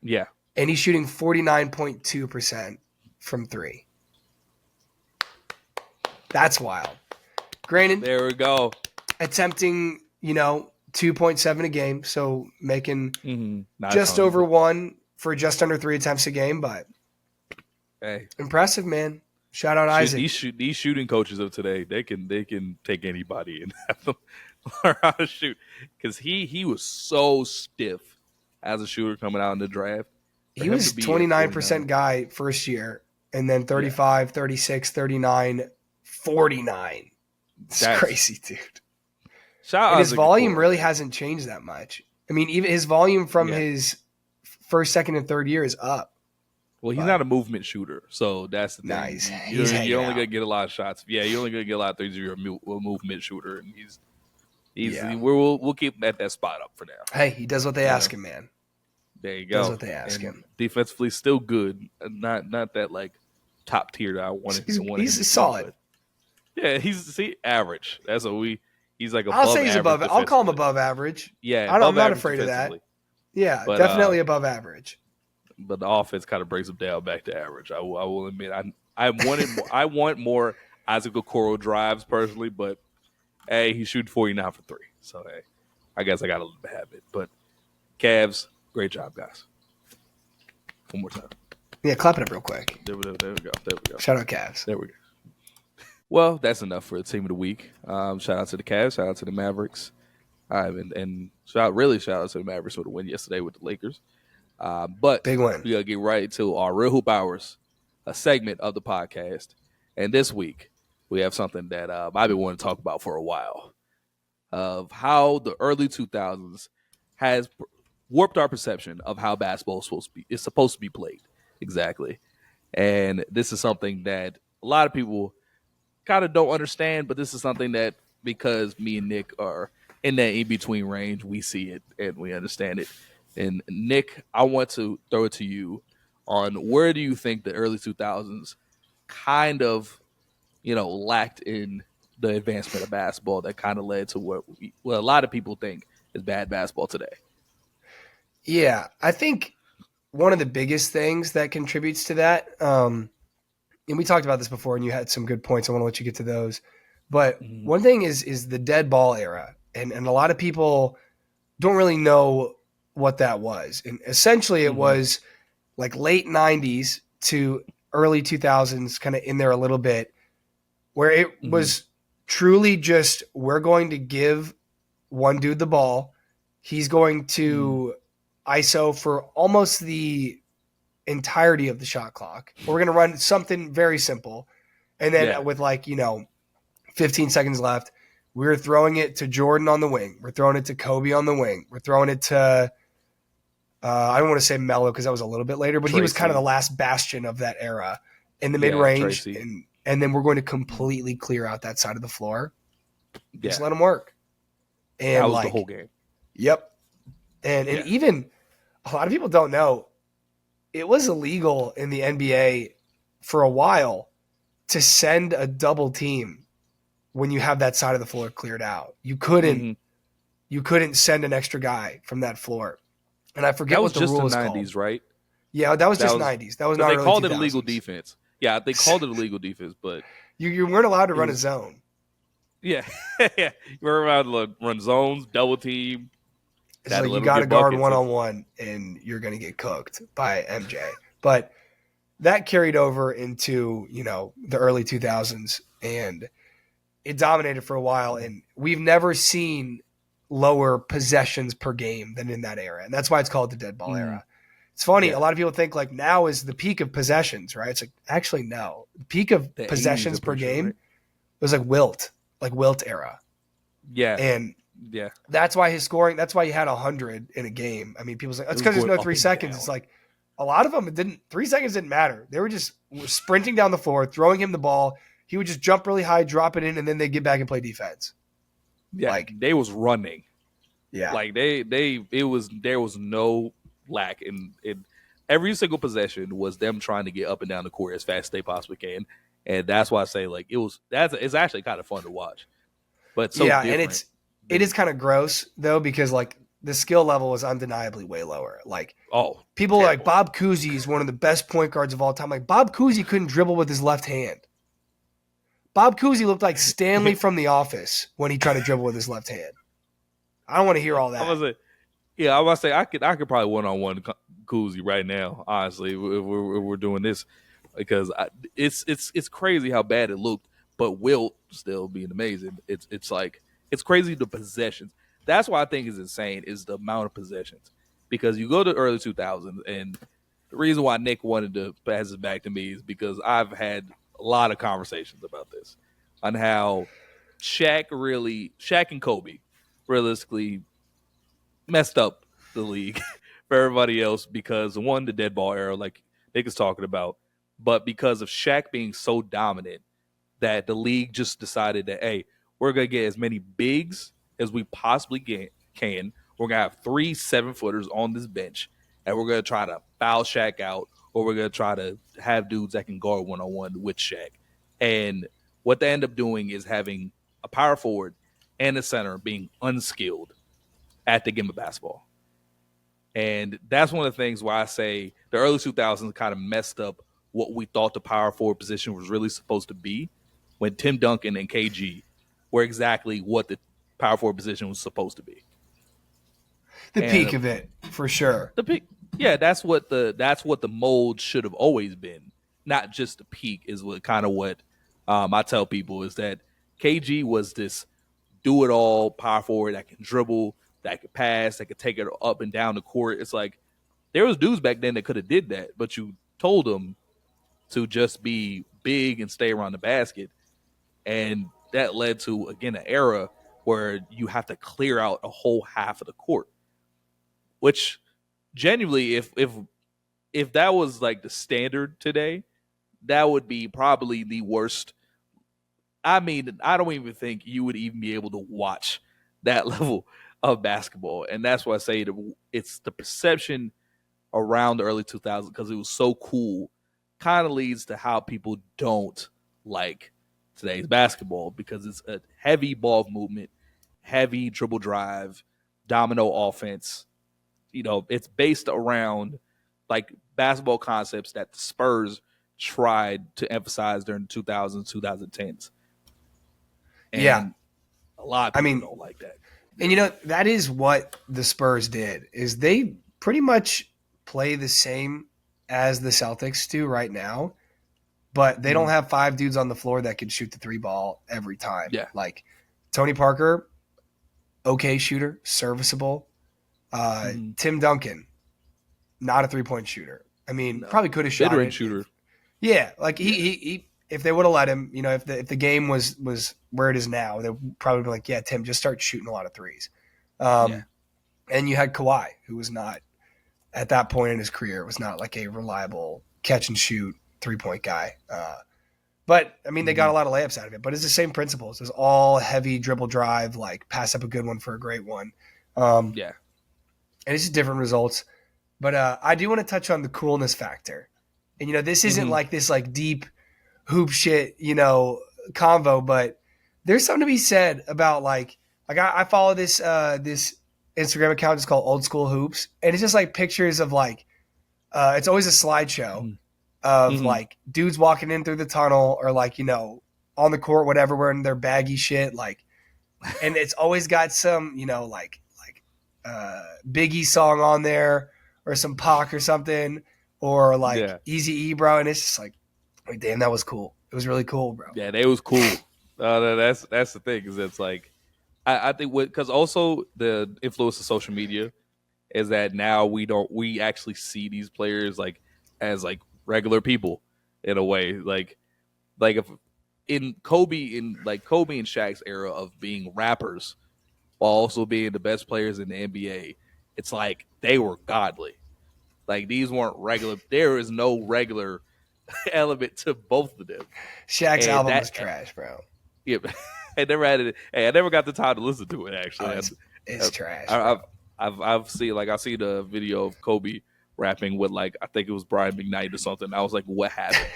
Yeah. And he's shooting 49.2% from 3. That's wild. Granted, There we go. attempting, 2.7 a game, so making just Tons, over but 1 for just under 3 attempts a game, but hey, impressive, man. Shout out Isaac. these shooting coaches of today, they can take anybody and have them learn how to shoot. Because he was so stiff as a shooter coming out in the draft. For He him was to be at 29% guy first year, and then 35, 36, 39, 49. It's That's crazy, dude. Shout And out his to volume Okoro, really man. hasn't changed that much. I mean, even his volume from his first, second, and third year is up. Well, he's not a movement shooter, so that's the thing. Nice. You're hanging only out. gonna get a lot of shots. Yeah, you're only gonna get a lot of threes if you're a movement shooter, and Yeah. we'll keep him at that spot up for now. Hey, he does what they ask him, man. There you go. Does what they ask and him. Defensively, still good. Not that like top tier that I wanted. He's solid. Yeah, he's average. That's what he's like above I'll say he's average above. I'll call him defensively. above average. Yeah, I'm above not average afraid of that. defensively. Yeah, But, definitely above average. But the offense kind of brings him down back to average. I will admit I wanted more, I want more Isaac Okoro drives personally, but hey, he's shooting 49 for 3. So hey, I guess I gotta let him have it. But Cavs, great job, guys. One more time. Yeah, clap it up real quick. There we go. There we go. Shout out Cavs. There we go. Well, that's enough for the team of the week. Shout out to the Cavs. Shout out to the Mavericks. And shout out to the Mavericks for the win yesterday with the Lakers. But Big win. we gotta get right to our Real Hoop Hours, a segment of the podcast. And this week we have something that I've been wanting to talk about for a while, of how the early 2000s has warped our perception of how basketball is supposed to be played. Exactly. And this is something that a lot of people kind of don't understand, but this is something that, because me and Nick are in that in-between range, we see it and we understand it. And Nick, I want to throw it to you on where do you think the early 2000s kind of, lacked in the advancement of basketball that kind of led to what a lot of people think is bad basketball today? Yeah, I think one of the biggest things that contributes to that, and we talked about this before, and you had some good points. I want to let you get to those. But one thing is the dead ball era, and a lot of people don't really know what that was. And essentially, it was like late 90s to early 2000s, kind of in there a little bit, where it was truly just, we're going to give one dude the ball. He's going to ISO for almost the entirety of the shot clock. We're going to run something very simple. And then with 15 seconds left, we're throwing it to Jordan on the wing. We're throwing it to Kobe on the wing. We're throwing it to, I don't want to say Melo because that was a little bit later, but Tracy. he was kind of the last bastion of that era in the mid-range. And then we're going to completely clear out that side of the floor. Just let them work. And that was the whole game. Yep. And even a lot of people don't know, it was illegal in the NBA for a while to send a double team when you have that side of the floor cleared out. You couldn't send an extra guy from that floor. And I forget what the rule was called. That was just the 90s, right? Yeah, that was just 90s. That was not early 2000s. They called it illegal defense. Yeah, they called it illegal defense, but you weren't allowed to run a zone. Yeah. You were allowed to run zones, double team. It's Had to like you let him got to get guard buckets. one-on-one, and you're going to get cooked by MJ. But that carried over into, the early 2000s, and it dominated for a while. And we've never seen lower possessions per game than in that era. And that's why it's called the dead ball era. It's funny. Yeah. A lot of people think like now is the peak of possessions, right? It's like, actually, no. The peak of The 80s, possessions I'm per pretty sure, game right? was like Wilt era. Yeah. And Yeah. that's why his scoring, that's why he had 100 in a game. I mean, people say, that's It was because there's going no up 3 and seconds. down. It's like a lot of them, 3 seconds didn't matter. They were just sprinting down the floor, throwing him the ball. He would just jump really high, drop it in, and then they'd get back and play defense. Yeah. Like, they was running. yeah. Like there was no lack in every single possession was them trying to get up and down the court as fast as they possibly can. And that's why I say like it's actually kind of fun to watch. But it's so different. And it is kind of gross though, because like the skill level was undeniably way lower. Like, people terrible. like Bob Cousy is one of the best point guards of all time. Like, Bob Cousy couldn't dribble with his left hand. Bob Cousy looked like Stanley from The Office when he tried to dribble with his left hand. I don't want to hear all that. I was gonna say I could probably one-on-one Koozie right now, honestly, if we're doing this, because it's crazy how bad it looked, but Wilt still being amazing. It's like it's crazy the possessions. That's why I think is insane is the amount of possessions, because you go to early 2000s, and the reason why Nick wanted to pass it back to me is because I've had a lot of conversations about this on how Shaq and Kobe realistically messed up the league for everybody else, because one, the dead ball era, like Nick is talking about, but because of Shaq being so dominant that the league just decided that, hey, we're gonna get as many bigs as we possibly can. We're gonna have 3 7-footers on this bench, and we're gonna try to foul Shaq out, or we're gonna try to have dudes that can guard one-on-one with Shaq. And what they end up doing is having a power forward and a center being unskilled at the game of basketball. And that's one of the things why I say the early 2000s kind of messed up what we thought the power forward position was really supposed to be, when Tim Duncan and KG were exactly what the power forward position was supposed to be. The peak of it, for sure. The peak. Yeah, that's what the mold should have always been. Not just the peak is what I tell people is that KG was this do-it-all power forward that can dribble, that could pass, that could take it up and down the court. It's like there was dudes back then that could have did that, but you told them to just be big and stay around the basket. And that led to, again, an era where you have to clear out a whole half of the court, which genuinely, if that was like the standard today, that would be probably the worst. I mean, I don't even think you would even be able to watch that level of basketball. And that's why I say it's the perception around the early 2000s, because it was so cool, kind of leads to how people don't like today's basketball, because it's a heavy ball movement, heavy dribble drive, domino offense. It's based around like basketball concepts that the Spurs tried to emphasize during the 2000s, 2010s. And a lot of people don't like that. And that is what the Spurs did, is they pretty much play the same as the Celtics do right now, but they don't have 5 dudes on the floor that can shoot the 3 ball every time. Yeah. Like Tony Parker, okay shooter, serviceable. Tim Duncan, not a 3-point shooter. I mean, probably could have shot it. Mid-range shooter. Yeah, like he if they would have let him, if the game was where it is now, they would probably be like, yeah, Tim, just start shooting a lot of threes. And you had Kawhi, who was not, at that point in his career, was not like a reliable catch and shoot 3-point guy. But I mean, they got a lot of layups out of it. But it's the same principles. It's all heavy dribble drive, like pass up a good one for a great one. And it's just different results. But I do want to touch on the coolness factor. And this isn't like this like deep hoop shit, convo, but there's something to be said about like I follow this this Instagram account. It's called Old School Hoops, and it's just like pictures of like it's always a slideshow of like dudes walking in through the tunnel, or like on the court, whatever, wearing their baggy shit, like, and it's always got some like Biggie song on there or some Pac or something or like Yeah, Eazy-E, bro. And it's just like, damn, that was cool. It was really cool, bro. yeah, they was cool. That's the thing is it's like I think because also the influence of social media is that now we actually see these players like as like regular people in a way like if Kobe and Shaq's era of being rappers while also being the best players in the NBA, it's like they were godly. Like these weren't regular. There is no regular element to both of them, Shaq's and album was that trash, bro. yeah, I never had it. Hey, I never got the time to listen to it. Actually, It's trash, I, bro. I've seen I see the video of Kobe rapping with like I think it was Brian McKnight or something. I was like, what happened?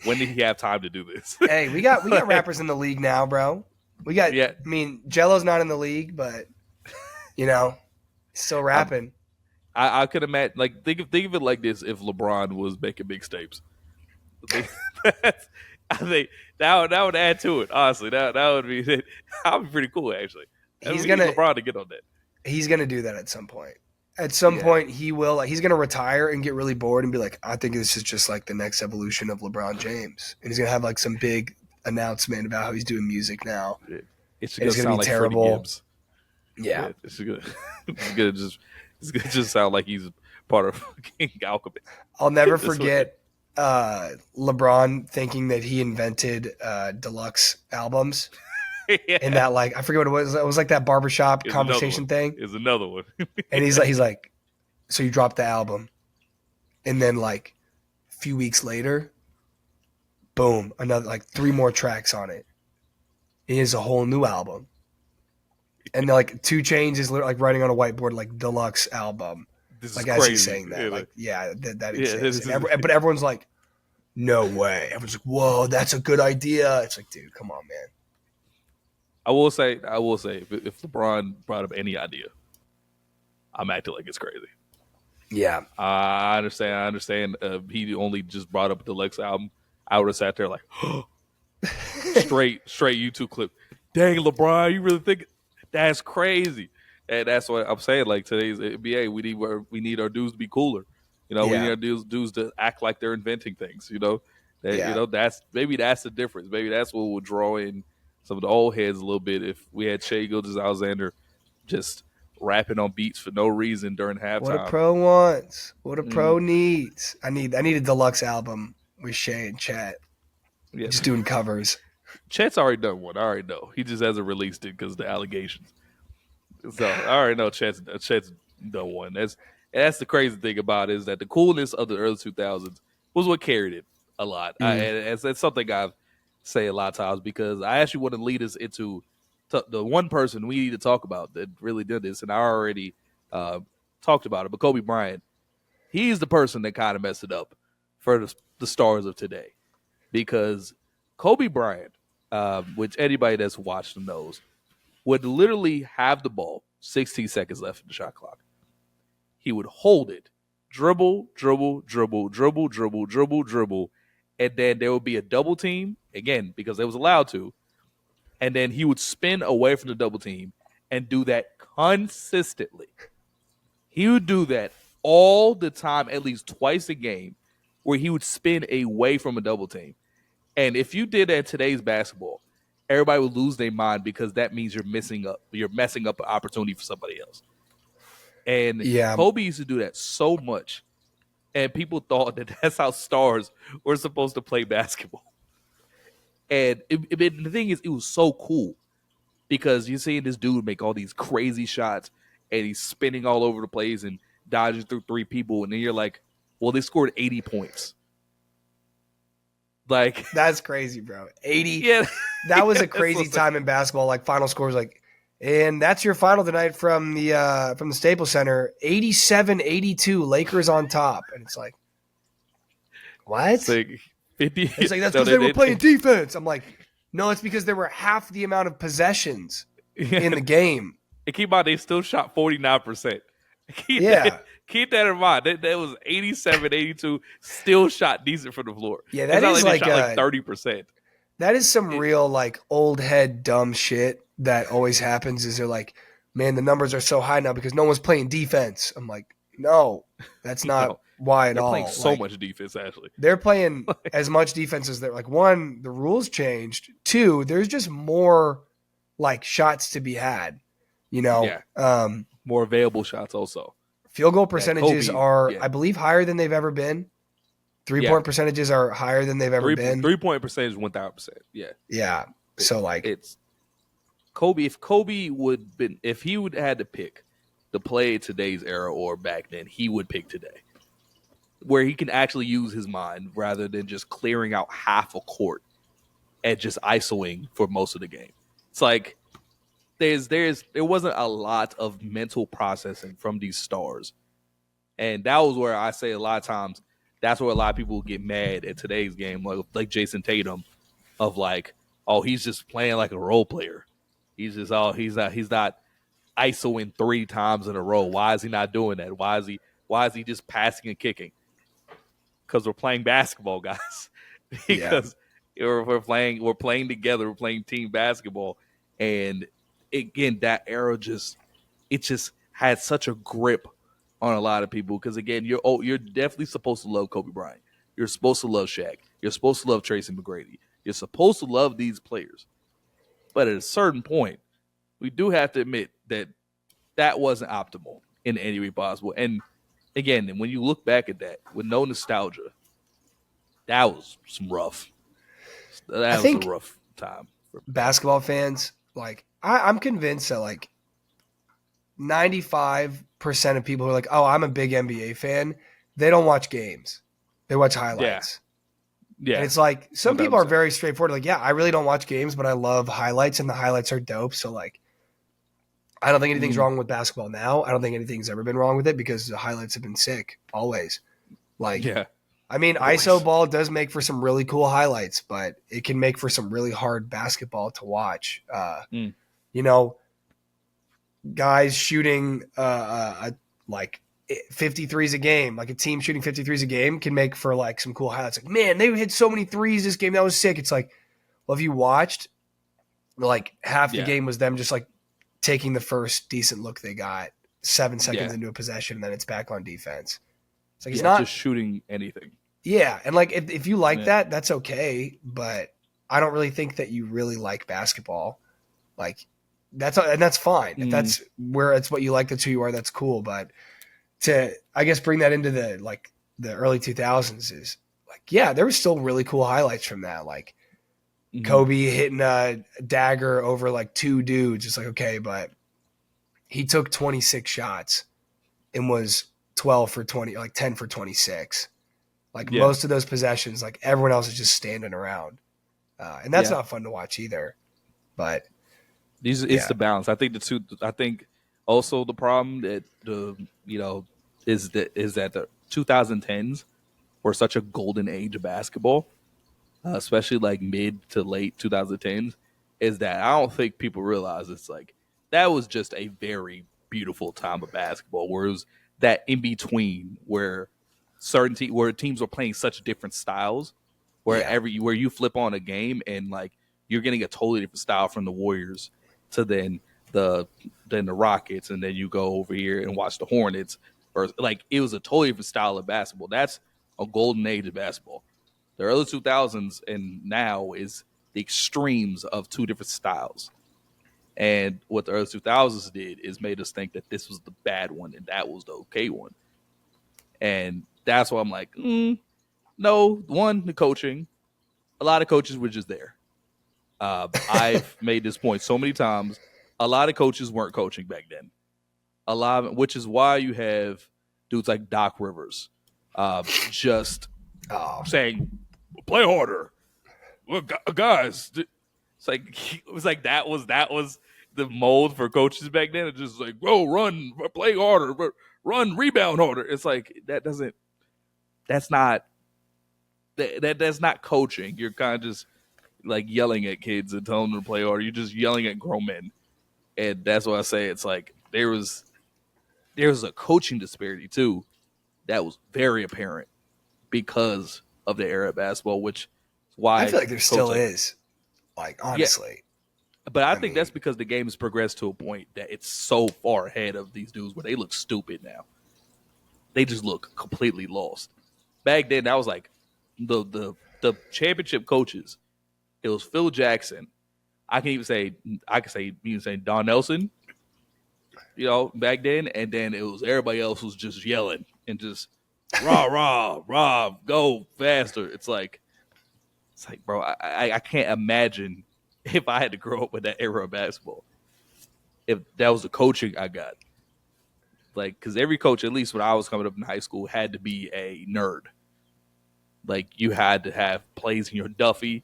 When did he have time to do this? Hey, we got rappers in the league now, bro. We got. Yeah, I mean, Jello's not in the league, but you know, he's still rapping. I could imagine like think of it like this: if LeBron was making mixtapes, I think that would add to it. Honestly, that would be that would be pretty cool. Actually, He's we gonna need LeBron to get on that. he's gonna do that at some point. At some point, he will. Like, he's gonna retire and get really bored and be like, "I think this is just like the next evolution of LeBron James," and he's gonna have like some big announcement about how he's doing music now. It's And gonna sound like terrible. Freddie Gibbs. Yeah. It's gonna just sound like he's part of fucking Alchemist. I'll never forget LeBron thinking that he invented deluxe albums. Yeah. And that, like, I forget what it was. It was like that barbershop It's conversation thing. Is another one. And he's like, so you dropped the album, and then like a few weeks later, boom, another like 3 more tracks on it. It is a whole new album. And like 2 Chainz is literally like writing on a whiteboard like deluxe album. This like is as crazy. he's saying that, Yeah, like that Yeah, exists. But everyone's like, no way. Everyone's like, whoa, that's a good idea. It's like, dude, come on, man. I will say, if LeBron brought up any idea, I'm acting like it's crazy. Yeah, I understand. He only just brought up a deluxe album. I would have sat there like, straight YouTube clip. Dang, LeBron, you really think that's crazy? And that's what I'm saying. Like today's NBA, we need our dudes to be cooler. You know, we need our dudes to act like they're inventing things. You know, you know that's the difference. Maybe that's what will draw in some of the old heads a little bit. If we had Shai Gilgeous-Alexander just rapping on beats for no reason during halftime. What a pro wants, what a pro needs. I need a deluxe album with Shai and Chat. Yeah. Just doing covers. Chet's already done one. I already know. He just hasn't released it because of the allegations. So I already know Chet's done one. That's the crazy thing about it, is that the coolness of the early 2000s was what carried it a lot. And it's something I've say a lot of times, because I actually want to lead us into the one person we need to talk about that really did this, and I already talked about it, but Kobe Bryant, he's the person that kind of messed it up for the stars of today, because Kobe Bryant, which anybody that's watched him knows, would literally have the ball, 16 seconds left in the shot clock. He would hold it, dribble, and then there would be a double team, again, because they was allowed to, and then he would spin away from the double team and do that consistently. He would do that all the time, at least twice a game, where he would spin away from a double team. And if you did that in today's basketball, everybody would lose their mind, because that means you're messing up an opportunity for somebody else. And Kobe used to do that so much, and people thought that that's how stars were supposed to play basketball. And the thing is, it was so cool, because you're seeing this dude make all these crazy shots, and he's spinning all over the place and dodging through 3 people, and then you're like, well, they scored 80 points. Like, that's crazy, bro. 80. Yeah. That was a crazy time in basketball. Like, final scores, like, and that's your final tonight from the Staples Center. 87-82, Lakers on top. And it's like, what? It's like 50. It's like, that's because they were playing defense. I'm like, no, it's because there were half the amount of possessions in the game. And keep in mind, they still shot 49%. Keep that in mind. That was 87-82, still shot decent from the floor. Yeah, that is like 30%. That is some real, like, old head dumb shit that always happens, is they're like, man, the numbers are so high now because no one's playing defense. I'm like, no, that's not No, why at they're playing all. so Like, much defense actually. they're playing as much defense as they're like, one, the rules changed. Two, there's just more like shots to be had. You know, Yeah, more available shots also. field goal Yeah, percentages Kobe. are, Yeah, I believe, higher than they've ever been. Three yeah. point percentages are higher than they've ever been. 3 point percentage 1,000%. Yeah, Yeah. So like, it's Kobe. If Kobe would been, if he would had to pick to play today's era or back then, he would pick today, where he can actually use his mind rather than just clearing out half a court and just isoing for most of the game. It's like there wasn't a lot of mental processing from these stars, and that was where I say a lot of times that's where a lot of people get mad at today's game, like Jason Tatum, of like, oh, he's just playing like a role player. He's not isoing 3 times in a row. Why is he not doing that? Why is he just passing and kicking? Because we're playing basketball, guys. yeah. Because we're playing together, we're playing team basketball. And again, that era just had such a grip on a lot of people. Because again, you're definitely supposed to love Kobe Bryant. You're supposed to love Shaq. You're supposed to love Tracy McGrady. You're supposed to love these players. But at a certain point, we do have to admit that that wasn't optimal in any way possible. And again, when you look back at that with no nostalgia, that was some rough. I That was a think rough time for basketball basketball. fans, like, I'm convinced that like 95% of people who are like, oh, I'm a big NBA fan, they don't watch games. They watch Yeah, highlights. And yeah, it's like some one thousand people are percent. very straightforward. Like, yeah, I really don't watch games, but I love highlights and the highlights are dope. So like I don't think anything's Mm, wrong with basketball now. I don't think anything's ever been wrong with it because the highlights have been sick always. Like, yeah, I mean, ISO always. ball does make for some really cool highlights, but it can make for some really hard basketball to watch. Mm, You know, guys shooting like 53s a game, like a team shooting 53s a game can make for like some cool highlights. Like, man, they hit so many threes this game. That was sick. It's like, well, if you watched, like half the yeah, game was them just like taking the first decent look they got 7 seconds yeah, into a possession, and then it's back on defense. It's like, it's yeah. not, Just shooting anything. yeah. And like, if you like Yeah. that, that's okay. But I don't really think that you really like basketball. Like, that's fine. If Mm, that's where it's what you like, that's who you are, that's cool. But to, I guess, bring that into the early 2000s is like, yeah, there was still really cool highlights from that. Like mhm. Kobe hitting a dagger over like two dudes. It's like, okay, but he took 26 shots and was 12 for 20, like 10 for 26. Like Yeah, most of those possessions, like everyone else is just standing around. And that's yeah. not fun to watch either. But These it's yeah, the balance. I think the two. I think also the problem that the is that the 2010s were such a golden age of basketball, especially like mid to late 2010s, is that I don't think people realize it's like that was just a very beautiful time of basketball. Where it was that in between where where teams were playing such different styles, yeah, where you flip on a game and like you're getting a totally different style from the Warriors to the the Rockets, and then you go over here and watch the Hornets. Or like it was a totally different style of basketball. That's a golden age of basketball. The early 2000s and now is the extremes of two different styles. And what the early 2000s did is made us think that this was the bad one and that was the okay one. And that's why I'm like, no, one, the coaching. A lot of coaches were just there. I've made this point so many times. A lot of coaches weren't coaching back then. Which is why you have dudes like Doc Rivers, just oh, saying, "Play harder, well, guys." It was like that was the mold for coaches back then. It's just like, "Whoa, run, play harder, run, rebound harder." It's like that doesn't. That's not that's not coaching. You're kind of just like yelling at kids and telling them to play harder. You're just yelling at grown men, and that's why I say it's like there's a coaching disparity too that was very apparent because of the era of basketball, which is I why feel like there coach still like is. Like, yeah honestly. But I I think that's mean, because the game has progressed to a point that it's so far ahead of these dudes where they look stupid now. They just look completely lost. Back then, that was like the championship coaches. It was Phil Jackson. I can say even say Don Nelson, back then, and then it was everybody else was just yelling and just rah rah rah, go faster. It's like, bro, I can't imagine if I had to grow up with that era of basketball. If that was the coaching I got, like, because every coach, at least when I was coming up in high school, had to be a nerd. Like, you had to have plays in your Duffy,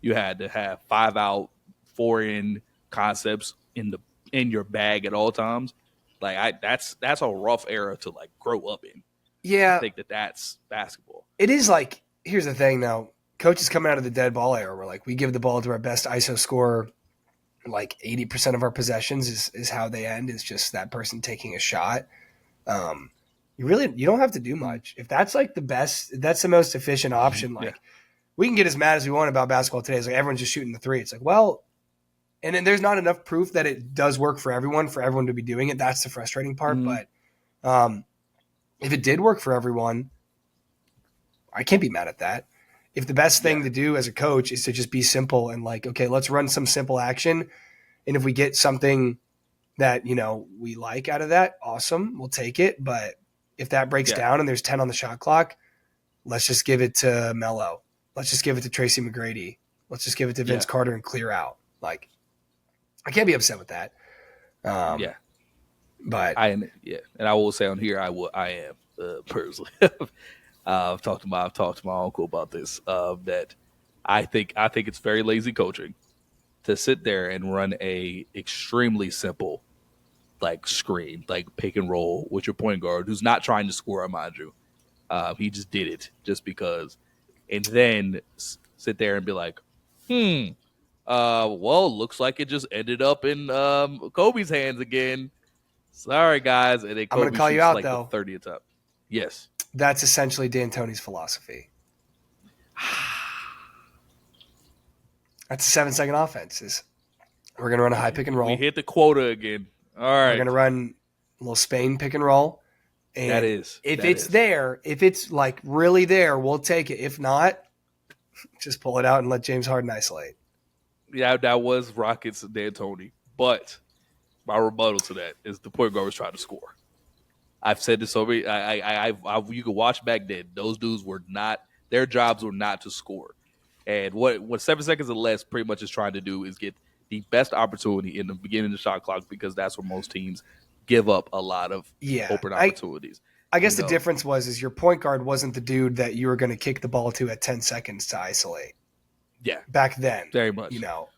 you had to have 5 out, 4 in concepts in your bag at all times. Like, that's a rough era to like grow up in. I yeah, think that's basketball. it is like, here's the thing though. Coaches coming out of the dead ball era where like we give the ball to our best ISO scorer, like 80% of our possessions is how they end, is just that person taking a shot. Um, you don't have to do Mm. much. If that's like the best, that's the most efficient option. Yeah, Like we can get as mad as we want about basketball today. It's like everyone's just shooting the three. It's like, well, and then there's not enough proof that it does work for everyone to be doing it. That's the frustrating part. mm-hmm. But if it did work for everyone, I can't be mad at that. If the best thing Yeah, to do as a coach is to just be simple and like, okay, let's run some simple action. And if we get something that, we like out of that, awesome, we'll take it. But if that breaks yeah, down and there's 10 on the shot clock, let's just give it to Melo. Let's just give it to Tracy McGrady. Let's just give it to yeah, Vince Carter and clear out. Like, I can't be upset with that. yeah. But I am, yeah, and I will say on here, I am personally. I've talked to my uncle about this. That I think it's very lazy coaching to sit there and run a extremely simple like screen, like pick and roll with your point guard who's not trying to score. Mind you, he just did it just because, and then sit there and be like, well, looks like it just ended up in Kobe's hands again. Sorry, guys. And then I'm going to Kobe call you shoots out, like the though. 30th time. Yes. That's essentially D'Antoni's philosophy. That's a 7-second offense. We're going to run a high pick and We roll. hit the quota again. All We're right. going to run a little Spain pick and roll. And if it's there, if it's like really there, we'll take it. If not, just pull it out and let James Harden isolate. Yeah, that was Rockets and D'Antoni. But my rebuttal to that is the point guard was trying to score. I've said this over. You could watch back then. Those dudes were not. Their jobs were not to score. And what 7 seconds or less pretty much is trying to do is get the best opportunity in the beginning of the shot clock, because that's where most teams give up a lot of open opportunities. I guess the difference is your point guard wasn't the dude that you were going to kick the ball to at 10 seconds to isolate. Yeah, back then, very much.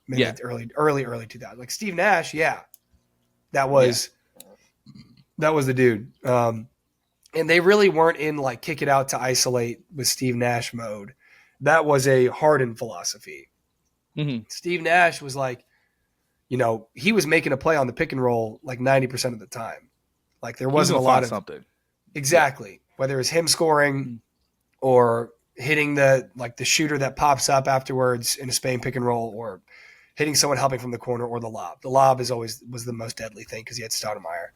Maybe early 2000s, like Steve Nash. Yeah, that was the dude. And they really weren't in like kick it out to isolate with Steve Nash mode. That was a Harden philosophy. Mm-hmm. Steve Nash was like, he was making a play on the pick and roll like 90% of the time. Like there wasn't a lot of something. Exactly. Whether it's him scoring or hitting the shooter that pops up afterwards in a Spain pick and roll, or hitting someone helping from the corner, or the lob. The lob was the most deadly thing because he had Stoudemire.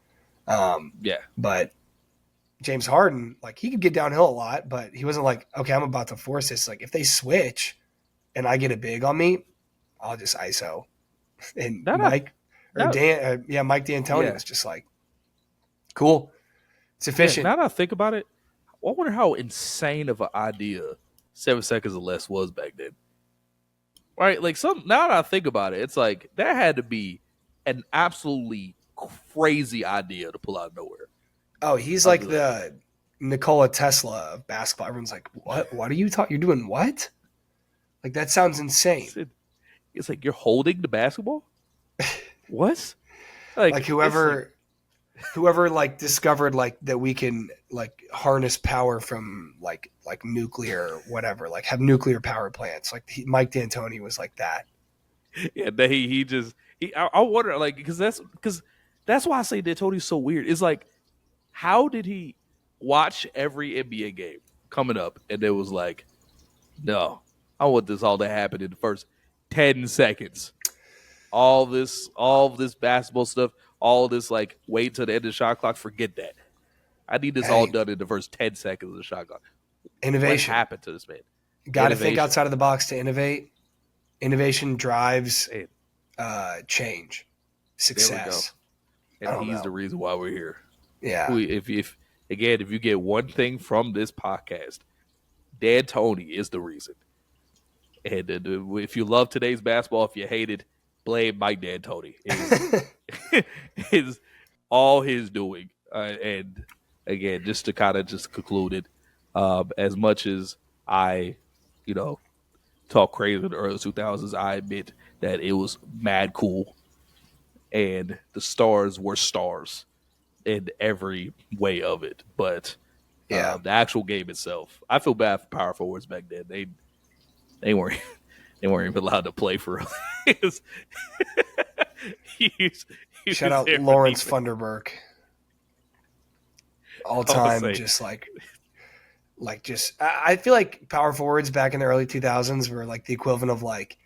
But James Harden, like he could get downhill a lot, but he wasn't like, okay, I'm about to force this. Like if they switch and I get a big on me, I'll just ISO. And Mike D'Antoni was just like, cool. It's efficient. Now that I think about it, I wonder how insane of an idea 7 seconds or less was back then. Right? Like now that I think about it, it's like that had to be an absolutely crazy idea to pull out of nowhere. Oh, he's like the Nikola Tesla of basketball. Everyone's like, what? What are you talking? You're doing what? Like, that sounds insane. It's like you're holding the basketball? What? Like whoever like discovered like that we can like harness power from like nuclear or whatever, like have nuclear power plants. Like Mike D'Antoni was like that. Yeah, I wonder, like, because that's why I say D'Antoni's so weird. It's like, how did he watch every NBA game coming up and it was like, no, I want this all to happen in the first 10 seconds. all this basketball stuff, all this like wait till the end of the shot clock. Forget that. I need this all Hey, done in the first 10 seconds of the shot clock. What innovation. happened to this man? Got to think Innovation. outside of the box to innovate. Innovation drives And change, there we go. success. I And don't he's know. the reason why we're here. Yeah. If again, if you get one thing from this podcast, Dan Tony is the reason. And if you love today's basketball, if you hate it, blame Mike D'Antoni. Is all his doing. And again, just to kind of just conclude it, as much as I, you know, talk crazy in the early 2000s, I admit that it was mad cool, and the stars were stars in every way of it. But Yeah. the actual game itself, I feel bad for power forwards back then. They weren't they weren't even allowed to play for real. he Shout was out there for Lawrence defense. Funderburk. All I would time, say, just I feel like power forwards back in the early 2000s were like the equivalent of like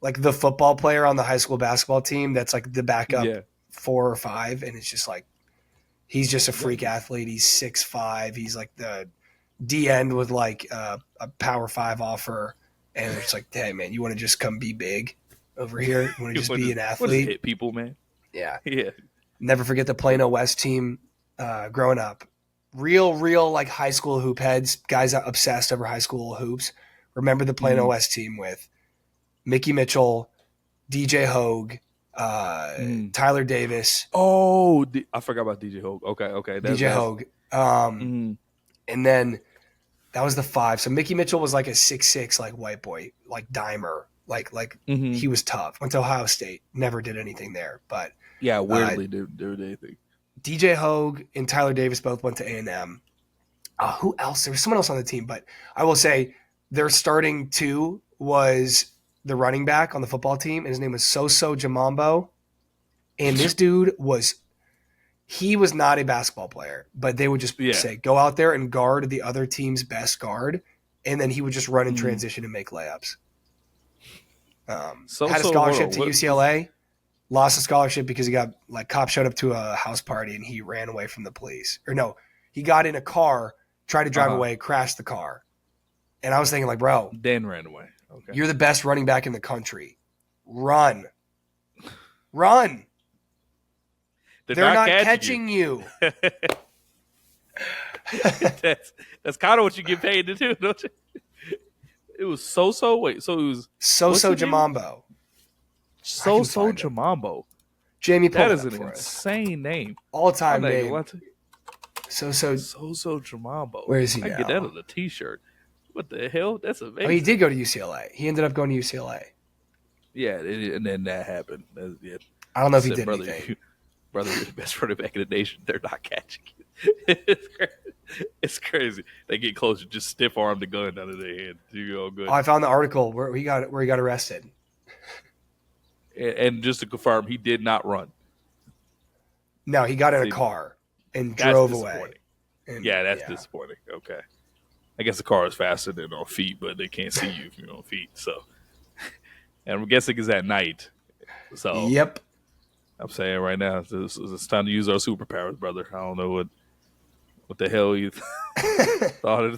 the football player on the high school basketball team that's like the backup yeah, 4 or 5, and it's just like he's just a freak yeah. athlete. He's 6'5". He's like the D end with like a Power 5 offer, and it's like, hey man, you want to just come be big over here? You want to just be an What just athlete? hit people, man? Yeah. Yeah, Never forget the Plano West team growing up. Real like high school hoop heads, guys that obsessed over high school hoops. Remember the Plano mm, West team with Mickey Mitchell, DJ Hogue, mm. Tyler Davis, Oh, I forgot about DJ Hogue. Okay, DJ that's Hogue. mm, And then that was the 5. So Mickey Mitchell was like a 6'6", like white boy, like dimer, like mm-hmm. he was tough. Went to Ohio State, never did anything there. But Yeah. Weirdly, do anything. DJ Hogue and Tyler Davis both went to A&M. Who else? There was someone else on the team, but I will say their starting 2 was the running back on the football team, and his name was Soso Jamambo. And this dude he was not a basketball player, but they would just Yeah. say, go out there and guard the other team's best guard, and then he would just run in Mm. transition and make layups. So Had a hold on. scholarship to UCLA, lost a scholarship because he got like cops showed up to a house party and he ran away from the police. Or no, he got in a car, tried to drive away, crashed the car. And I was thinking like, bro, Dan ran away. Okay. you're the best running back in the country. Run. Run. They're not catching you. that's kind of what you get paid to do, don't you? It was so. Wait, so it was Soso Jamambo. So Jamambo. Jamie, pull That it is up an for us. insane name. All-time I'm name. what? So Jamambo. where is he I now? get that on a T-shirt. What the hell? That's amazing. Oh, he did go to UCLA. He ended up going to UCLA. Yeah, and then that happened. Yeah. I don't know if he did brother, anything. Brother, you're the best running back in the nation. They're not catching you. It's crazy. They get closer, just stiff arm the gun out of their hand. You all good. Oh, I found the article where he got arrested. And just to confirm, he did not run. No, he got in a car and drove away. And, yeah, that's disappointing. Okay. I guess the car is faster than on feet, but they can't see you if you're on feet. So, and I'm guessing it's at night. So, yep. I'm saying right now, it's time to use our superpowers, brother. I don't know what the hell you thought.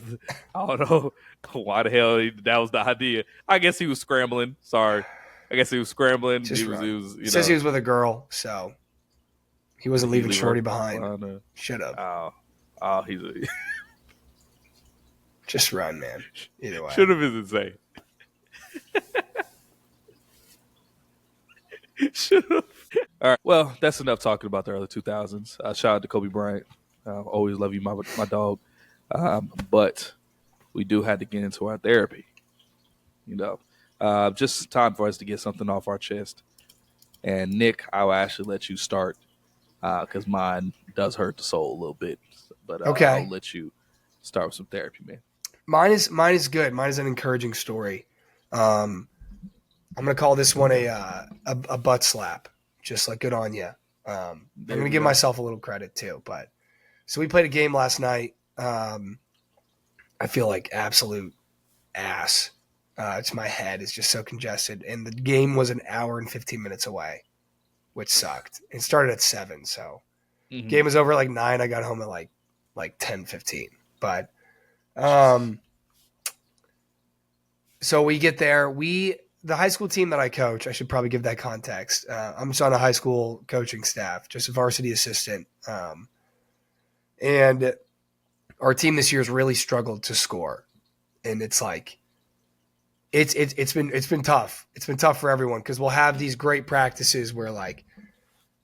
I don't know why the hell that was the idea. I guess he was scrambling. Sorry. I guess he was scrambling. Just he was It says he was with a girl, so he wasn't leaving Shorty behind. Shut up. Oh, he's just run, man. Either way. Should have been insane. Should have. All right. Well, that's enough talking about the early 2000s. Shout out to Kobe Bryant. Always love you, my dog. But we do have to get into our therapy. Just time for us to get something off our chest. And Nick, I'll actually let you start because mine does hurt the soul a little bit. But okay. I'll let you start with some therapy, man. Mine is good. Mine is an encouraging story. I'm gonna call this one a butt slap. Just like good on you. I'm gonna give myself a little credit too. But so we played a game last night. I feel like absolute ass. It's my head is just so congested. And the game was an hour and 15 minutes away, which sucked. It started at 7, so game was over at like 9. I got home at like 10:15. But so we get there. The high school team that I coach, I should probably give that context. I'm just on a high school coaching staff, just a varsity assistant. And our team this year has really struggled to score. And it's like, it's been tough. It's been tough for everyone because we'll have these great practices where like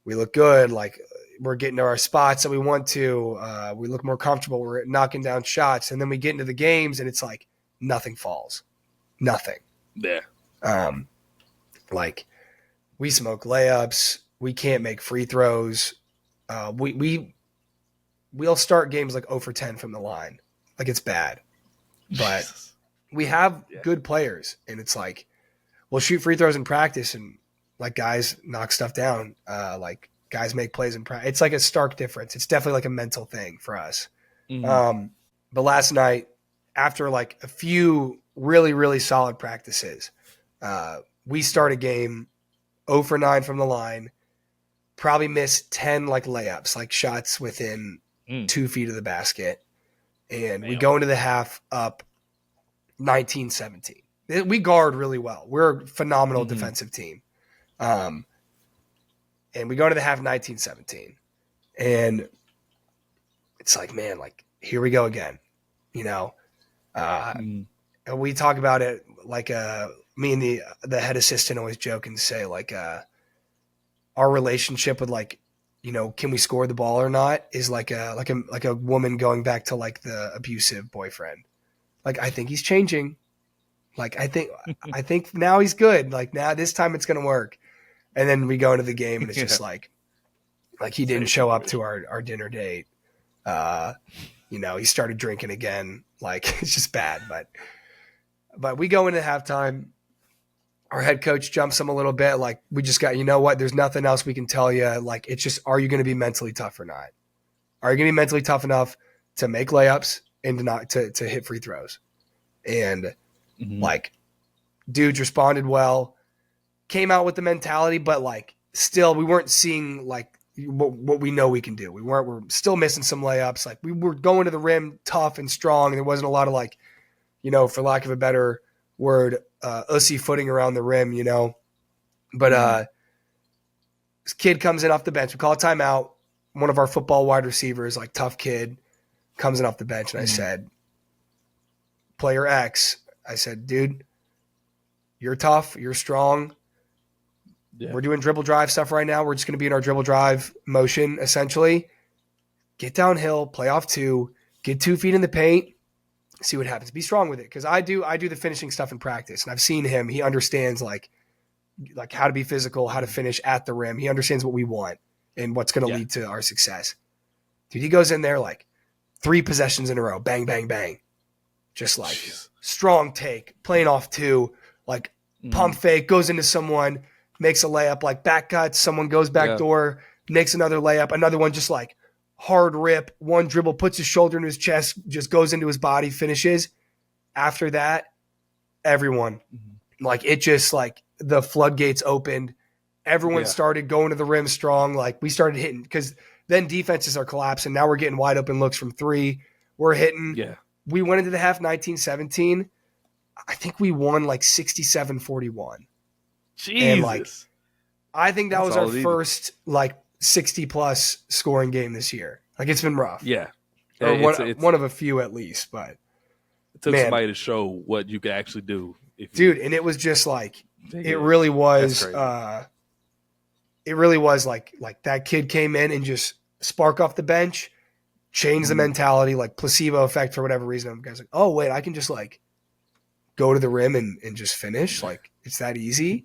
we look good, like we're getting to our spots that we want to. We look more comfortable. We're knocking down shots, and then we get into the games, and it's like nothing falls, nothing. Yeah. Like we smoke layups. We can't make free throws. We'll start games like 0 for 10 from the line. Like it's bad, but Jesus. we have good players, and it's like we'll shoot free throws in practice, and like guys knock stuff down. Like guys make plays in practice. It's like a stark difference. It's definitely like a mental thing for us. But last night, after like a few really, really solid practices, we start a game 0 for 9 from the line, probably missed 10 like layups, like shots within 2 feet of the basket. And we go into the half up 19-17. We guard really well. We're a phenomenal defensive team. And we go into the half 19-17. And it's like, man, like here we go again, you know? And we talk about it like me and the head assistant always joke and say like our relationship with like, you know, can we score the ball or not is like a woman going back to like the abusive boyfriend. Like I think he's changing. Like I think now he's good. Like now this time it's gonna work. And then we go into the game and it's just like he didn't show up to our dinner date. You know, he started drinking again. Like it's just bad. But we go into halftime. Our head coach jumps him a little bit. Like we just got, you know what? There's nothing else we can tell you. Like it's just, are you going to be mentally tough or not? Are you going to be mentally tough enough to make layups and to hit free throws? And like dudes responded well, came out with the mentality, but like still we weren't seeing like what we know we can do. We're still missing some layups. Like we were going to the rim tough and strong. There wasn't a lot of like, you know, for lack of a better word, ussy footing around the rim, you know. But this kid comes in off the bench. We call a timeout. One of our football wide receivers, like tough kid, comes in off the bench. And I said, player X, I said, dude, you're tough. You're strong. Yeah. We're doing dribble drive stuff right now. We're just going to be in our dribble drive motion, essentially. Get downhill, play off 2, get 2 feet in the paint, see what happens. Be strong with it. Because I do the finishing stuff in practice. And I've seen him. He understands like how to be physical, how to finish at the rim. He understands what we want and what's going to lead to our success. Dude, he goes in there like 3 possessions in a row. Bang, bang, bang. Just like strong take, playing off 2, like pump fake, goes into someone, makes a layup, like back cuts, someone goes back door, makes another layup, another one just like hard rip, one dribble, puts his shoulder into his chest, just goes into his body, finishes. After that, everyone, like it just like the floodgates opened. Everyone started going to the rim strong. Like we started hitting because then defenses are collapsing. Now we're getting wide open looks from 3. We're hitting. Yeah. We went into the half 19-17. I think we won like 67-41. Jesus. And like, I think that was our first like 60-plus scoring game this year. Like it's been rough. Yeah. Or one of a few at least, but it took somebody to show what you could actually do. Dude, and it was just like, it really was like that kid came in and just spark off the bench, change the mentality, like placebo effect for whatever reason. Guys like, oh wait, I can just like go to the rim and just finish. Like it's that easy.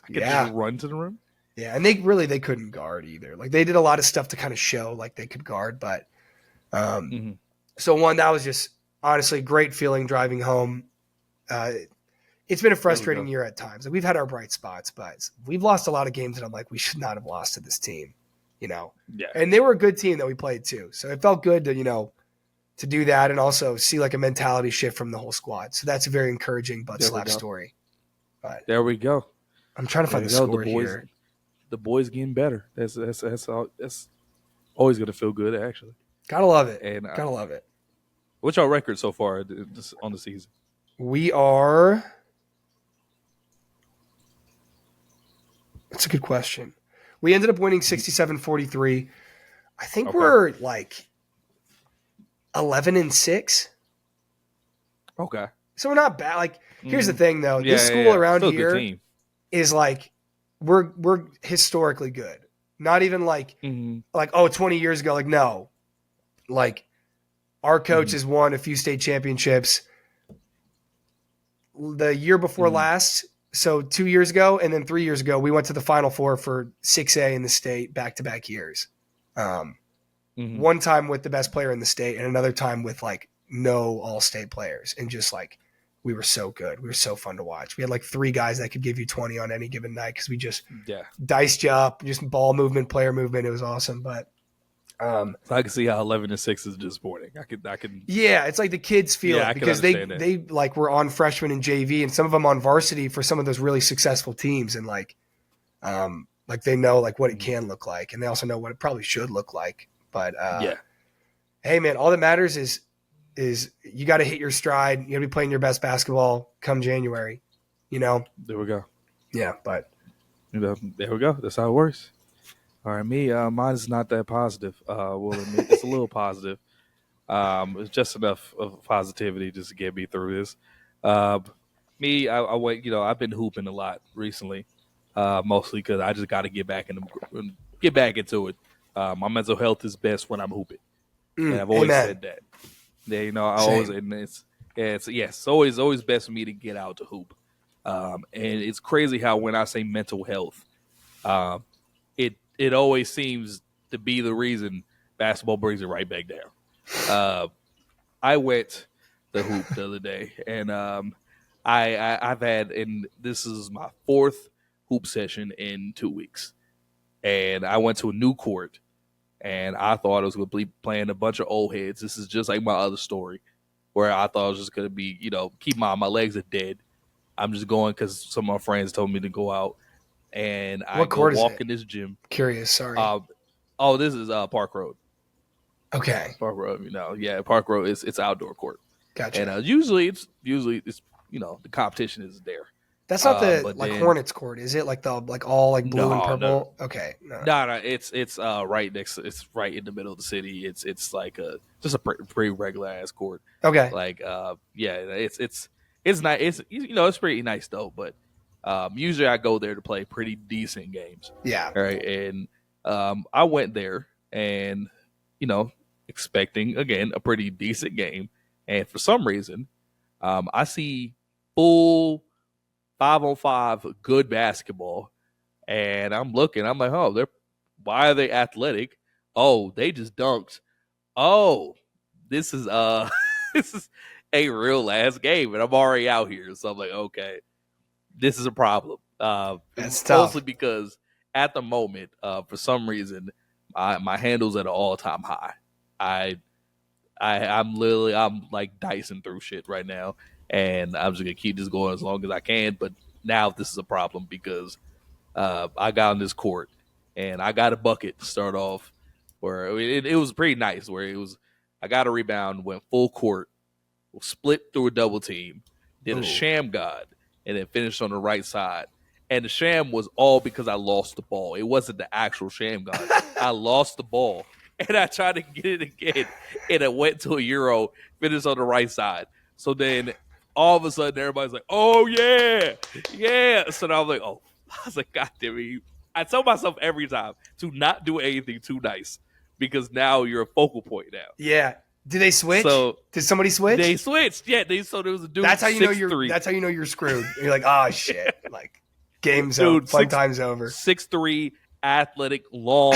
I could just run to the rim. Yeah, and they couldn't guard either. Like they did a lot of stuff to kind of show like they could guard, but so that was just honestly great feeling driving home. It's been a frustrating year at times. Like we've had our bright spots, but we've lost a lot of games that I'm like, we should not have lost to this team, you know? Yeah. And they were a good team that we played too. So it felt good to, you know, to do that and also see like a mentality shift from the whole squad. So that's a very encouraging butt slap story. But there we go. I'm trying to find the score here. The boys getting better. That's always gonna feel good actually. Gotta love it. And Gotta love it. What's our record so far on the season? We are. That's a good question. We ended up winning 67-43. I think we're like 11-6. Okay. So we're not bad. Like, here's the thing though. This school around here is like we're historically good. Not even like 20 years ago. Like, no. Like, our coach has won a few state championships. The year before last, so 2 years ago, and then 3 years ago, we went to the Final Four for 6A in the state back-to-back years. One time with the best player in the state, and another time with like no all-state players, and just like we were so good. We were so fun to watch. We had like 3 guys that could give you 20 on any given night because we just diced you up, just ball movement, player movement. It was awesome, but. So I can see how 11-6 is disappointing. I can. Yeah, it's like the kids feel it because they like were on freshman and JV, and some of them on varsity for some of those really successful teams, and like they know like what it can look like, and they also know what it probably should look like. But hey man, all that matters is you got to hit your stride. You got to be playing your best basketball come January. You know. There we go. Yeah, but there we go. That's how it works. All right, mine is not that positive. We'll admit it's a little positive. It's just enough of positivity just to get me through this. I went. I've been hooping a lot recently, mostly because I just got to get back into it. My mental health is best when I'm hooping, and I've always said that. Yeah, it's always best for me to get out to hoop. And it's crazy how when I say mental health, it always seems to be the reason basketball brings it right back down. I went to hoop the other day, and I've had, and this is my 4th hoop session in 2 weeks. And I went to a new court, and I thought I was going to be playing a bunch of old heads. This is just like my other story, where I thought I was just going to be, keep my legs are dead. I'm just going because some of my friends told me to go out. And I go walk in this gym. Curious, sorry. This is Park Road. Okay. Park Road, Park Road is outdoor court. Gotcha. And usually it's the competition is there. That's not the Hornets court, is it? Like the all like blue and purple. No. Okay. No. It's right next. It's right in the middle of the city. It's like just a pretty regular ass court. Okay. Like it's nice. It's pretty nice though, but. Usually I go there to play pretty decent games. Yeah. Right. And I went there and, expecting, again, a pretty decent game. And for some reason, I see full 5-on-5 good basketball. And I'm looking, I'm like, why are they athletic? Oh, they just dunked. Oh, this is this is a real last game. And I'm already out here. So I'm like, okay. This is a problem. That's tough. Mostly because at the moment, for some reason, my handle's at an all-time high. I'm like dicing through shit right now, and I'm just gonna keep this going as long as I can. But now this is a problem because I got on this court and I got a bucket to start off. Where it was pretty nice. Where I got a rebound, went full court, split through a double team, did a sham god. And then finished on the right side. And the sham was all because I lost the ball. It wasn't the actual sham god. I lost the ball. And I tried to get it again. And it went to a Euro, finished on the right side. So then all of a sudden everybody's like, oh yeah. Yeah. So now I'm like, oh. I was like, God damn it. I tell myself every time to not do anything too nice. Because now you're a focal point now. Yeah. Did they switch? Did somebody switch? They switched. Yeah, so there was a dude. That's how you know you're screwed. You're like, oh shit, like game's over, fun time's over. 6'3", athletic, long.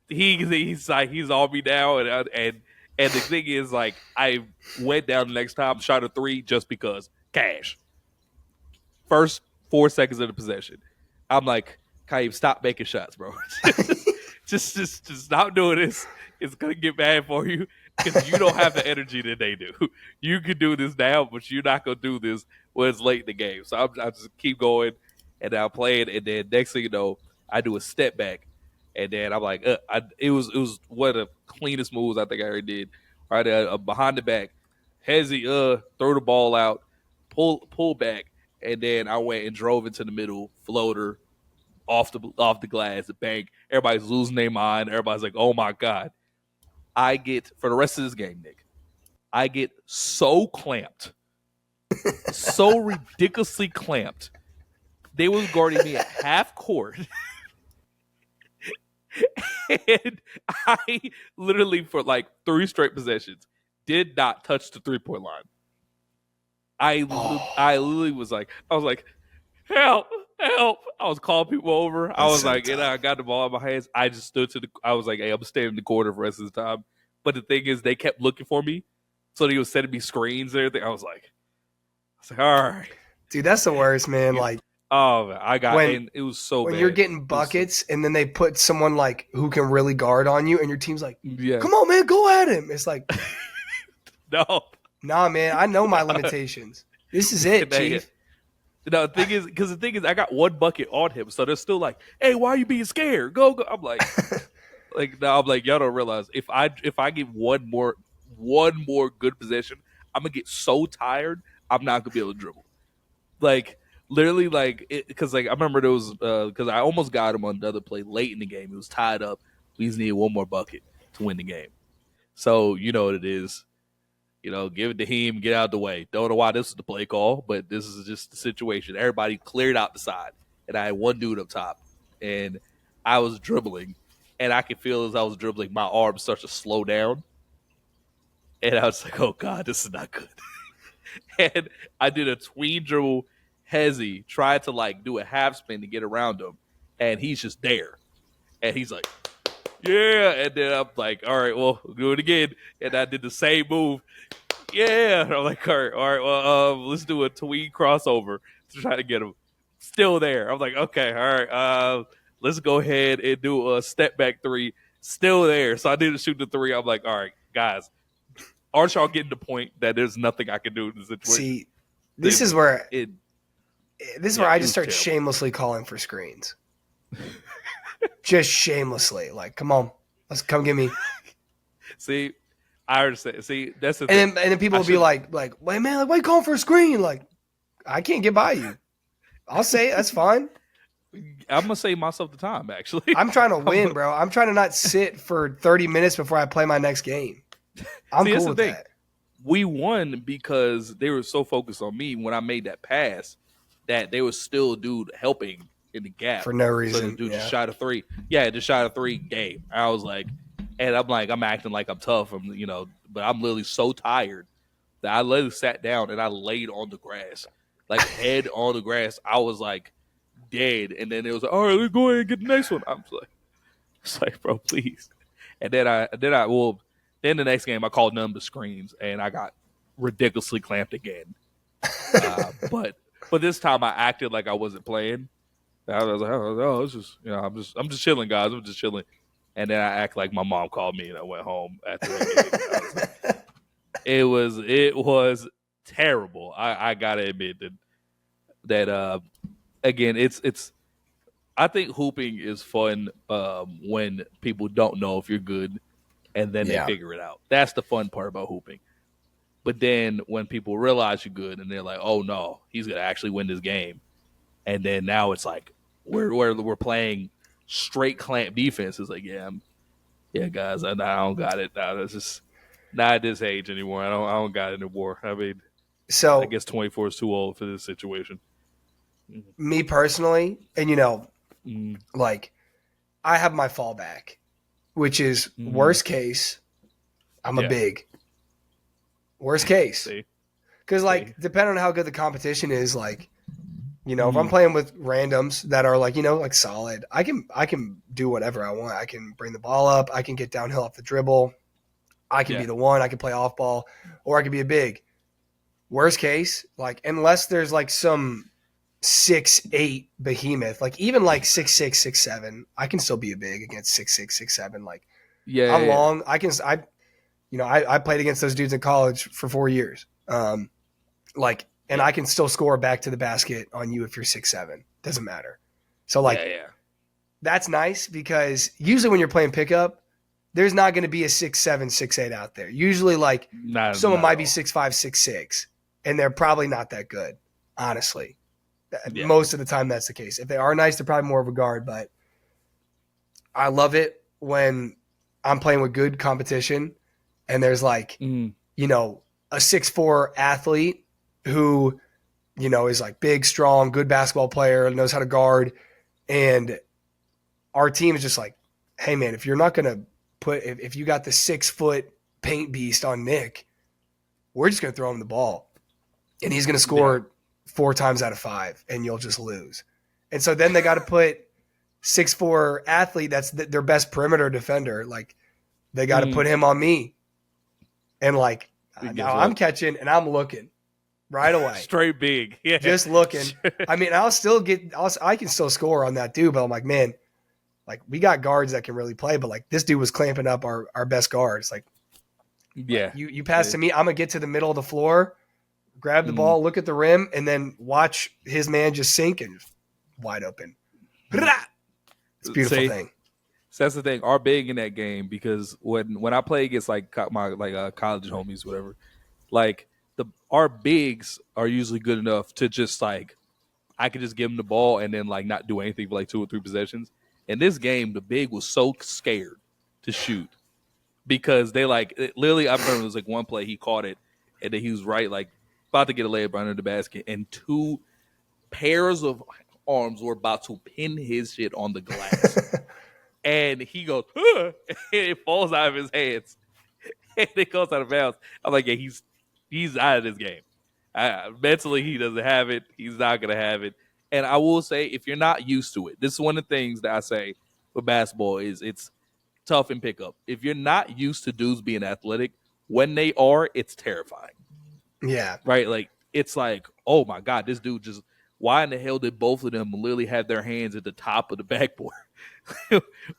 he's on me now, and the thing is, like, I went down the next time, shot a 3 just because cash. First 4 seconds of the possession, I'm like, Kaib, stop making shots, bro. just stop doing this. It's gonna get bad for you. because you don't have the energy that they do. You can do this now, but you're not gonna do this when it's late in the game. So I just keep going, and I'm playing, and then next thing you know, I do a step back, and then I'm like, it was one of the cleanest moves I think I ever did. Right, behind the back, hezzy, throw the ball out, pull back, and then I went and drove into the middle, floater off the glass, bang. Everybody's losing their mind. Everybody's like, oh my god. I get for the rest of this game, Nick. I get so clamped, so ridiculously clamped. They was guarding me at half court, and I literally for like 3 straight possessions did not touch the 3-point line. I literally was like, help, help. I was calling people over. I was so like, tough. I got the ball in my hands. I just I was like, hey, I'm staying in the corner for the rest of the time. But the thing is, they kept looking for me. So they was sending me screens and everything. I was like, all right. Dude, that's the worst, man. Like, oh, man, and it was so when bad. you're getting buckets and then they put someone like who can really guard on you and your team's like, yeah. come on, man, go at him. It's like, no. Nah, man, I know my limitations. This is it, Chief. No, the thing is, I got 1 bucket on him, so they're still like, "Hey, why are you being scared? Go, go!" I'm like, no, I'm like, y'all don't realize if I get one more good possession, I'm gonna get so tired, I'm not gonna be able to dribble. Like literally, like because like I remember there was because I almost got him on the other play late in the game. It was tied up. We just needed 1 more bucket to win the game. So you know what it is. Give it to him, get out of the way. Don't know why this is the play call, but this is just the situation. Everybody cleared out the side, and I had 1 dude up top, and I was dribbling, and I could feel as I was dribbling, my arms start to slow down, and I was like, oh, God, this is not good. And I did a tween dribble hezzy, tried to, like, do a half spin to get around him, and he's just there. And he's like, yeah, and then I'm like, all right, well, we'll do it again, and I did the same move. Yeah, and I'm like, all right, well, let's do a tween crossover to try to get him. Still there. I'm like, okay, all right, let's go ahead and do a step back 3. Still there. So I didn't shoot the 3. I'm like, all right, guys, aren't y'all getting the point that there's nothing I can do in this situation? See, this is where I just start terrible. Shamelessly calling for screens. Just shamelessly, like, come on, let's come get me. See, I understand. See, that's the thing. And then people will be like, wait, man, like, why you calling for a screen? Like, I can't get by you. I'll say it, that's fine. I'm gonna save myself the time. Actually, I'm trying to win, bro. I'm trying to not sit for 30 minutes before I play my next game. I'm cool with that. We won because they were so focused on me when I made that pass that they were still dude helping in the gap for no reason. So the dude just shot a 3. Yeah, just shot a 3 game. I was like, and I'm acting like I'm tough. But I'm literally so tired that I literally sat down and I laid on the grass, like head on the grass. I was like dead, and then it was like, all right, let's go ahead and get the next one. I'm just like, bro, please. And then then the next game I called none but screams, and I got ridiculously clamped again. But this time I acted like I wasn't playing. I was like, oh, it's just I'm just chilling, guys. I'm just chilling. And then I act like my mom called me, and I went home after the game. It was terrible. I gotta admit that again, it's. I think hooping is fun when people don't know if you're good, and then they figure it out. That's the fun part about hooping. But then when people realize you're good, and they're like, "Oh no, he's gonna actually win this game," and then now it's like we're playing straight clamp defense. It's like, yeah, guys, I don't got it. No, that's just not at this age anymore. I don't got it anymore. I mean, so I guess 24 is too old for this situation. Me personally, and like, I have my fallback, which is worst case, I'm a big. Worst case, because depending on how good the competition is, like, if I'm playing with randoms that are like solid, I can do whatever I want. I can bring the ball up. I can get downhill off the dribble. I can be the one. I can play off ball, or I can be a big. Worst case, like, unless there's like some 6'8" behemoth, like even like 6'6", 6'7", I can still be a big against 6'6", 6'7". Like, I'm long. I played against those dudes in college for 4 years. And I can still score back to the basket on you if you're 6'7". Doesn't matter. So that's nice because usually when you're playing pickup, there's not going to be a 6'7", 6'8" out there. Usually someone might be 6'5", 6'6", and they're probably not that good, honestly. Yeah. Most of the time that's the case. If they are nice, they're probably more of a guard, but I love it when I'm playing with good competition and there's a 6'4" athlete who, is big, strong, good basketball player, knows how to guard. And our team is just hey man, if you're not going to if you got the 6-foot paint beast on Nick, we're just going to throw him the ball and he's going to score 4 times out of 5 and you'll just lose. And so then they got to put 6'4" athlete. That's their best perimeter defender. They got to put him on me. And now I'm catching and I'm looking right away. Straight big. Yeah. Just looking. I mean, I can still score on that dude, but I'm man, we got guards that can really play, but this dude was clamping up our best guards. You pass to me, I'm gonna get to the middle of the floor, grab the ball, look at the rim, and then watch his man just sink and wide open. It's a beautiful thing. So that's the thing. Our big in that game because when I play against my college homies, whatever, our bigs are usually good enough to just I could just give them the ball and then not do anything for 2 or 3 possessions. In this game, the big was so scared to shoot because they literally. I remember it was one play he caught it and then he was about to get a layup under the basket and 2 pairs of arms were about to pin his shit on the glass. And he goes, and it falls out of his hands and it goes out of bounds. I'm yeah, he's out of this game. Mentally, he doesn't have it. He's not gonna have it. And I will say, if you're not used to it, this is one of the things that I say with basketball is it's tough in pickup. If you're not used to dudes being athletic, when they are, it's terrifying. Yeah. Right? It's oh my God, this dude just, why in the hell did both of them literally have their hands at the top of the backboard?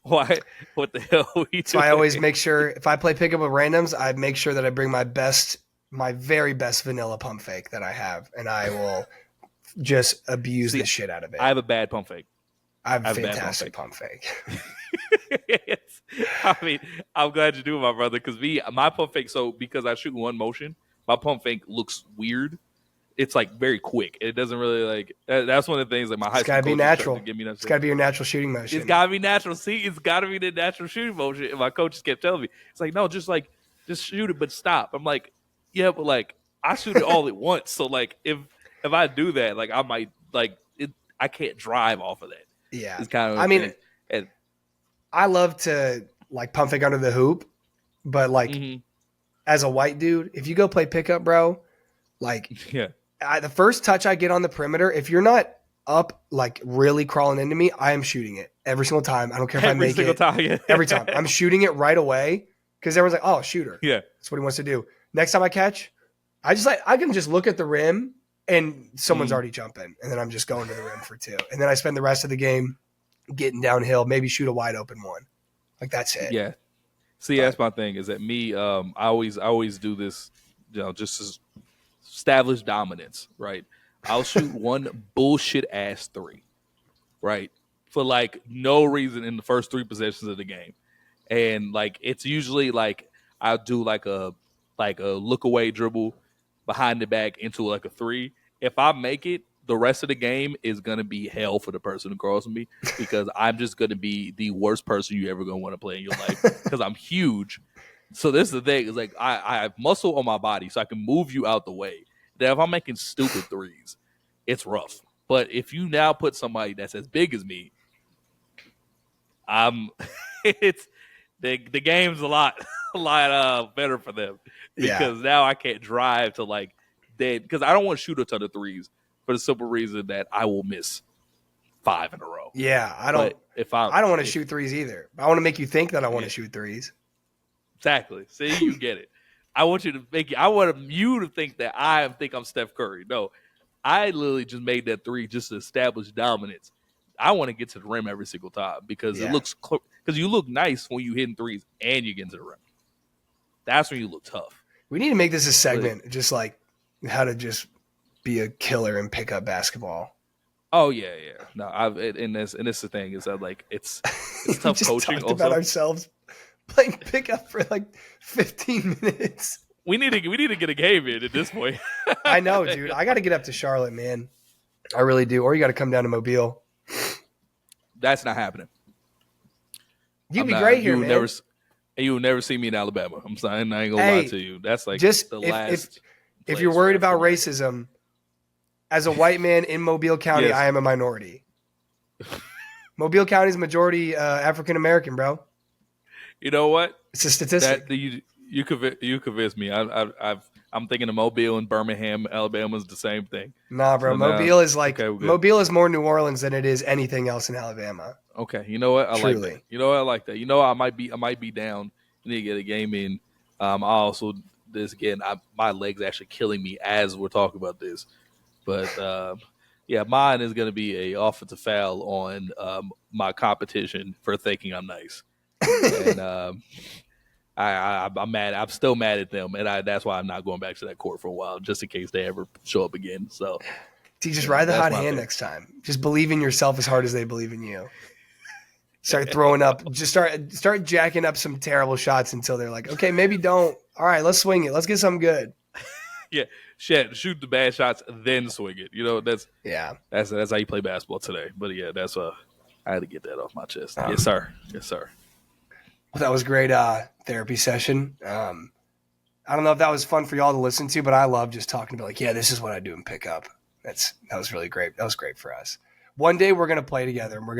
Why? What the hell are we doing? So I always make sure, if I play pickup with randoms, I make sure that I bring my very best vanilla pump fake that I have, and I will just abuse the shit out of it. I have a bad pump fake. I have a fantastic pump fake. I mean, I'm glad you do it, my brother, because my pump fake, because I shoot in one motion, my pump fake looks weird. It's very quick. It doesn't really that's one of the things my high school coach be natural. It's got to be your natural shooting motion. It's got to be natural. See, it's got to be the natural shooting motion. And my coach just kept telling me, it's no, just shoot it, but stop. I'm yeah, but I shoot it all at once. So if I do that, I might I can't drive off of that. Yeah, it's kind of. And I love to pump fake under the hoop, but as a white dude, if you go play pickup, bro, yeah, the first touch I get on the perimeter, if you're not up really crawling into me, I am shooting it every single time. I don't care if I make it. Time. Every time I'm shooting it right away because everyone's oh, shooter. Yeah, that's what he wants to do. Next time I catch, I can just look at the rim and someone's already jumping, and then I'm just going to the rim for 2, and then I spend the rest of the game getting downhill, maybe shoot a wide open one. That's it. Yeah. See, that's my thing. Is that me? I always do this, just to establish dominance, right? I'll shoot one bullshit ass 3, right, for no reason in the first 3 possessions of the game, and it's usually I'll do a look away dribble behind the back into a 3. If I make it, the rest of the game is going to be hell for the person who crosses me because I'm just going to be the worst person you ever going to want to play in your life because I'm huge. So this is the thing is I have muscle on my body so I can move you out the way. That if I'm making stupid 3s, it's rough. But if you now put somebody that's as big as me, it's the game's a lot better for them because now I can't drive to dead because I don't want to shoot a ton of 3s for the simple reason that I will miss 5 in a row. Yeah, I don't want to shoot 3s either. I want to make you think that I want to shoot 3s. Exactly. See, you get it. I want you to think that I think I'm Steph Curry. No, I literally just made that 3 just to establish dominance. I want to get to the rim every single time because it looks because you look nice when you hitting 3s and you get into the rim. That's when you look tough. We need to make this a segment, just like how to just be a killer and pick up basketball. Oh yeah. No, and this the thing is that like it's tough we just coaching. Talked also, about ourselves playing pickup for like 15 minutes. we need to get a game in at this point. I know, dude. I got to get up to Charlotte, man. I really do. Or you got to come down to Mobile. That's not happening. You'd be great here, man. You will never see me in Alabama. I'm saying I ain't gonna lie to you. That's like just the last. If you're worried about racism, as a white man in Mobile County, I am a minority. Mobile County is majority African American, bro. You know what? It's a statistic. You convinced me. I'm thinking of Mobile and Birmingham, Alabama is the same thing. Nah, bro. So Mobile is like Mobile is more New Orleans than it is anything else in Alabama. Okay, you know what? I like that. You know what? I like that. You know, I might be down. You need to get a game in. I also this again. My leg's actually killing me as we're talking about this, but yeah, mine is going to be a offensive foul on my competition for thinking I'm nice, and I'm mad. I'm still mad at them, and that's why I'm not going back to that court for a while, just in case they ever show up again. So, just ride the hot hand next time. Just believe in yourself as hard as they believe in you. Start throwing up. Just start jacking up some terrible shots until they're like, okay, maybe don't. All right, let's swing it. Let's get something good. Yeah, shoot the bad shots, then swing it. You know, that's how you play basketball today. But yeah, that's I had to get that off my chest. Yes, sir. Well, that was a great therapy session. I don't know if that was fun for y'all to listen to, but I love just talking about like, yeah, this is what I do in pickup. That was really great. That was great for us. One day we're gonna play together and we're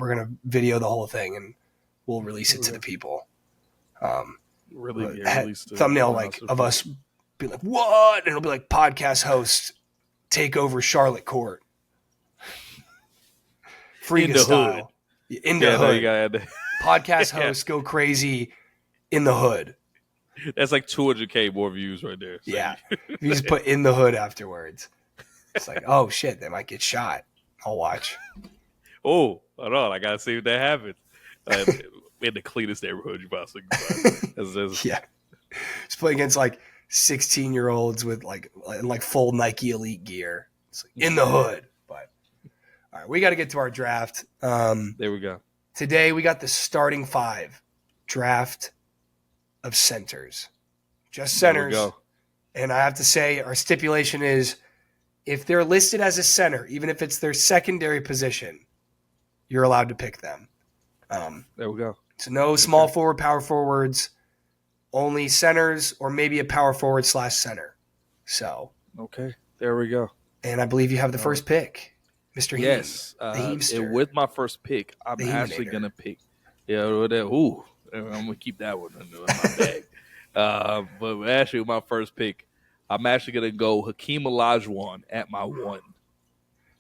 gonna video the whole thing and we'll release it to the people. Thumbnail like of us be like, what? And it'll be like podcast host take over Charlotte court. Freega style. In the hood. Podcast hosts go crazy in the hood. That's like 200K more views right there. So. Yeah. You just put in the hood afterwards. It's like, oh shit, they might get shot. I'll watch. Oh, hold on. I got to see if that happens. In the cleanest neighborhood you possibly can find. Yeah. Just play against like 16-year-olds with like full Nike Elite gear. It's like in the hood. But all right, we got to get to our draft. There we go. Today we got the starting 5 draft of centers. Just centers. There we go. And I have to say our stipulation is if they're listed as a center, even if it's their secondary position, you're allowed to pick them. There we go. So no small forward, power forwards, only centers or maybe a power forward / center. So. Okay. There we go. And I believe you have the first pick. Mr. Heem. Yes. And with my first pick, I'm actually going to pick. Yeah, I'm going to keep that one in my bag. But actually, with my first pick, I'm actually going to go Hakeem Olajuwon at my 1.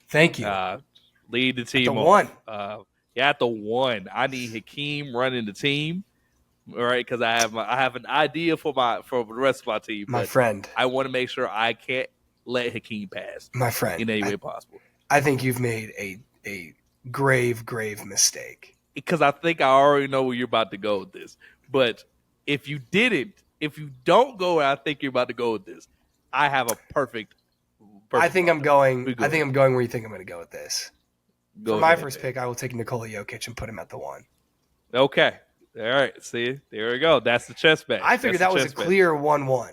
Thank you. Lead the team at the 1. At the 1. I need Hakeem running the team. All right, because I have an idea for the rest of my team. My friend. I want to make sure I can't let Hakeem pass. My friend. In any way possible. I think you've made a grave mistake. Because I think I already know where you're about to go with this. But if you don't go where I think you're about to go with this, I have a perfect I think I'm going where you think I'm going to go with this. For my first pick, I will take Nikola Jokic and put him at the 1. Okay. All right. See, there we go. That's the chess match. I figured that was a clear 1-1.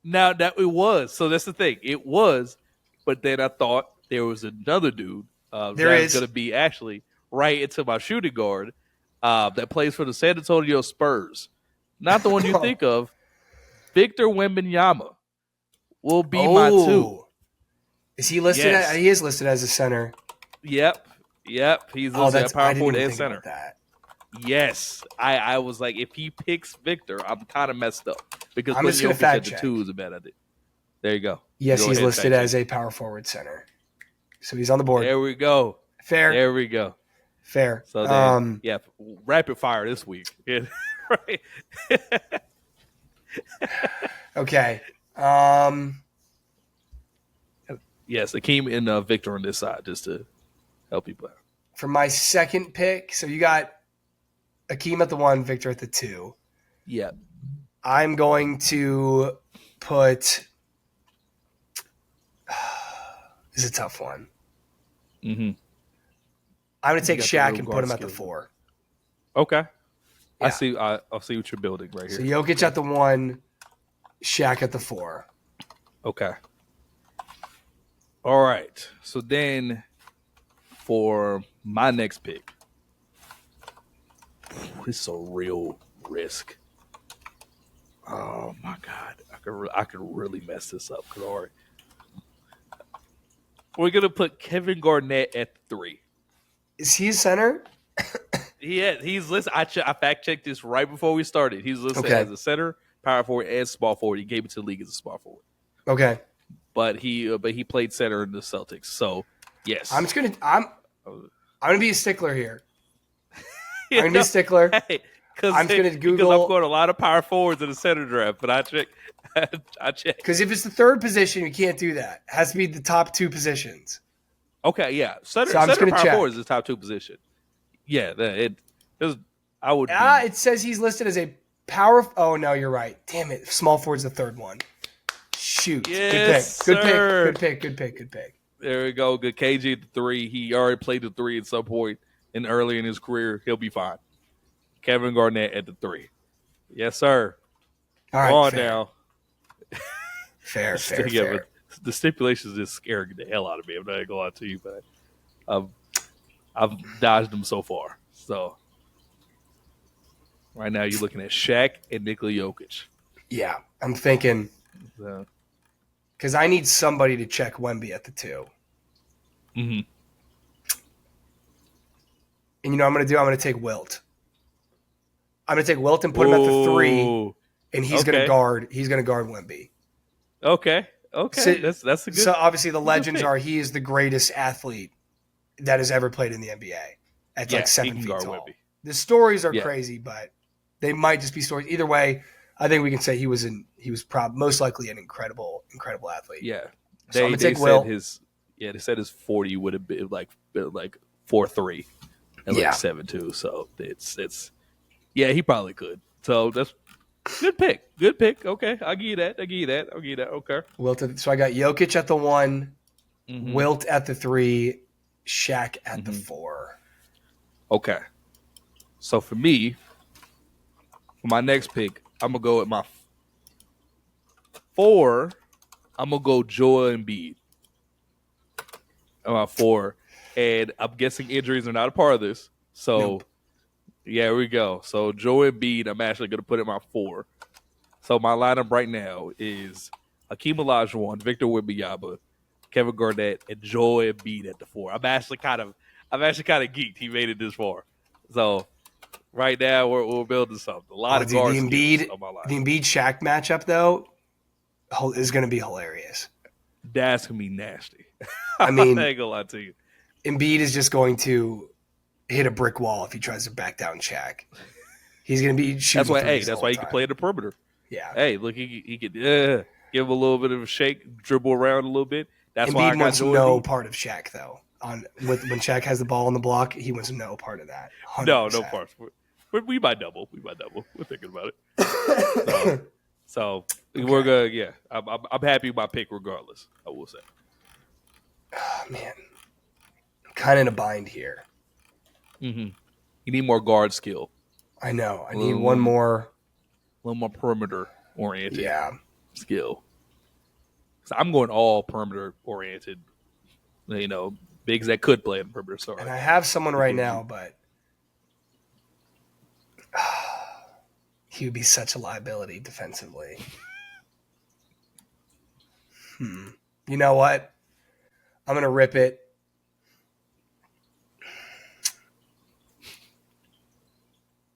Now, that it was. So that's the thing. It was. But then I thought there was another dude that was going to be actually right into my shooting guard that plays for the San Antonio Spurs. Not the one you think of. Victor Wembanyama will be my 2. Is he listed? Yes. He is listed as a center. Yep. He's listed as power forward and center. Yes. I was like, if he picks Victor, I'm kind of messed up. Because I'm just going to fact check. The 2 is a bad idea. There you go. Yes, he's listed as a power forward center. So he's on the board. There we go. Fair. There we go. Fair. So then, rapid fire this week. Right. Okay. Yes, Akeem and Victor on this side, just to help people out. For my second pick, so you got Akeem at the 1, Victor at the 2. Yeah. I'm going to put. This is a tough one. Mm-hmm. I'm going to take got the Shaq real and put guard him at the skills. 4. Okay. Yeah. I'll see what you're building right here. So Jokic at the 1, Shaq at the 4. Okay. All right. So then for my next pick, this is a real risk. Oh my God. I could really mess this up. All right. We're gonna put Kevin Garnett at 3. Is he a center? He's listed. I fact checked this right before we started. He's listed Okay. as a center, power forward, and small forward. He gave it to the league as a small forward. Okay. But he played center in the Celtics. So yes, I'm gonna be a stickler here. I'm gonna be a stickler. Hey, I'm gonna because Google. I'm going a lot of power forwards in the center draft. But I checked. Because if it's the 3rd position, you can't do that. It has to be the top 2 positions. Okay, yeah, center So I'm just gonna power check. forward is the top 2 position. Yeah, I would. It says he's listed as a power. Oh no, you're right. Damn it, small forward's the 3rd one. Shoot. Yes, Good pick. sir. Good pick. There we go. Good KG at the 3. He already played the 3 at some point and early in his career. He'll be fine. Kevin Garnett at the 3. Yes, sir. All right. On fair. now. Fair. But the stipulations is scaring the hell out of me. I'm not going to lie to you, but I've dodged them so far. So right now you're looking at Shaq and Nikola Jokic. Yeah, I'm thinking because I need somebody to check Wemby at the 2. Mm-hmm. And you know what I'm going to do? I'm going to take Wilt. I'm going to take Wilt and put him at the 3, and he's going to guard. He's going to guard Wemby. Okay. So, that's a good. So obviously the legends are he is the greatest athlete that has ever played in the NBA at like 7 feet tall. Wemby. The stories are crazy, but they might just be stories. Either way, I think we can say he was most likely an incredible athlete. Yeah. So I'm gonna take Wilt. They said his 40 would have been like 4.3 and like 7.2. So it's he probably could. So that's good pick. Okay, I'll give you that. Okay. Wilt. So I got Jokic at the 1, mm-hmm. Wilt at the 3, Shaq at the 4. Okay. So for me, for my next pick, I'm gonna go with my 4. I'm gonna go Joel Embiid. My 4, and I'm guessing injuries are not a part of this. So, nope. Yeah, here we go. So Joel Embiid, I'm actually gonna put in my 4. So my lineup right now is Hakeem Olajuwon, Victor Wembanyama, Kevin Garnett, and Joel Embiid at the 4. I'm actually kind of geeked. He made it this far. So right now we're building something. A lot of guards on my lineup. The Embiid Shaq matchup though is going to be hilarious. That's gonna be nasty. I mean, I ain't gonna lie to you. Embiid is just going to hit a brick wall if he tries to back down Shaq. He's going to be shooting. That's why he can play at the perimeter. Yeah. Hey, look, he could give him a little bit of a shake, dribble around a little bit. That's why I got wants no part of Shaq though. When Shaq has the ball on the block, he wants no part of that. 100%. No part. We might double. We're thinking about it. So okay. We're gonna. Yeah, I'm happy with my pick regardless. I will say. Oh, man, I'm kind of in a bind here. Mm-hmm. You need more guard skill. I know. I need one more. A little more perimeter oriented. Yeah. Skill. So I'm going all perimeter oriented. Bigs that could play in perimeter. Sorry. And I have someone right now, but he would be such a liability defensively. You know what? I'm going to rip it.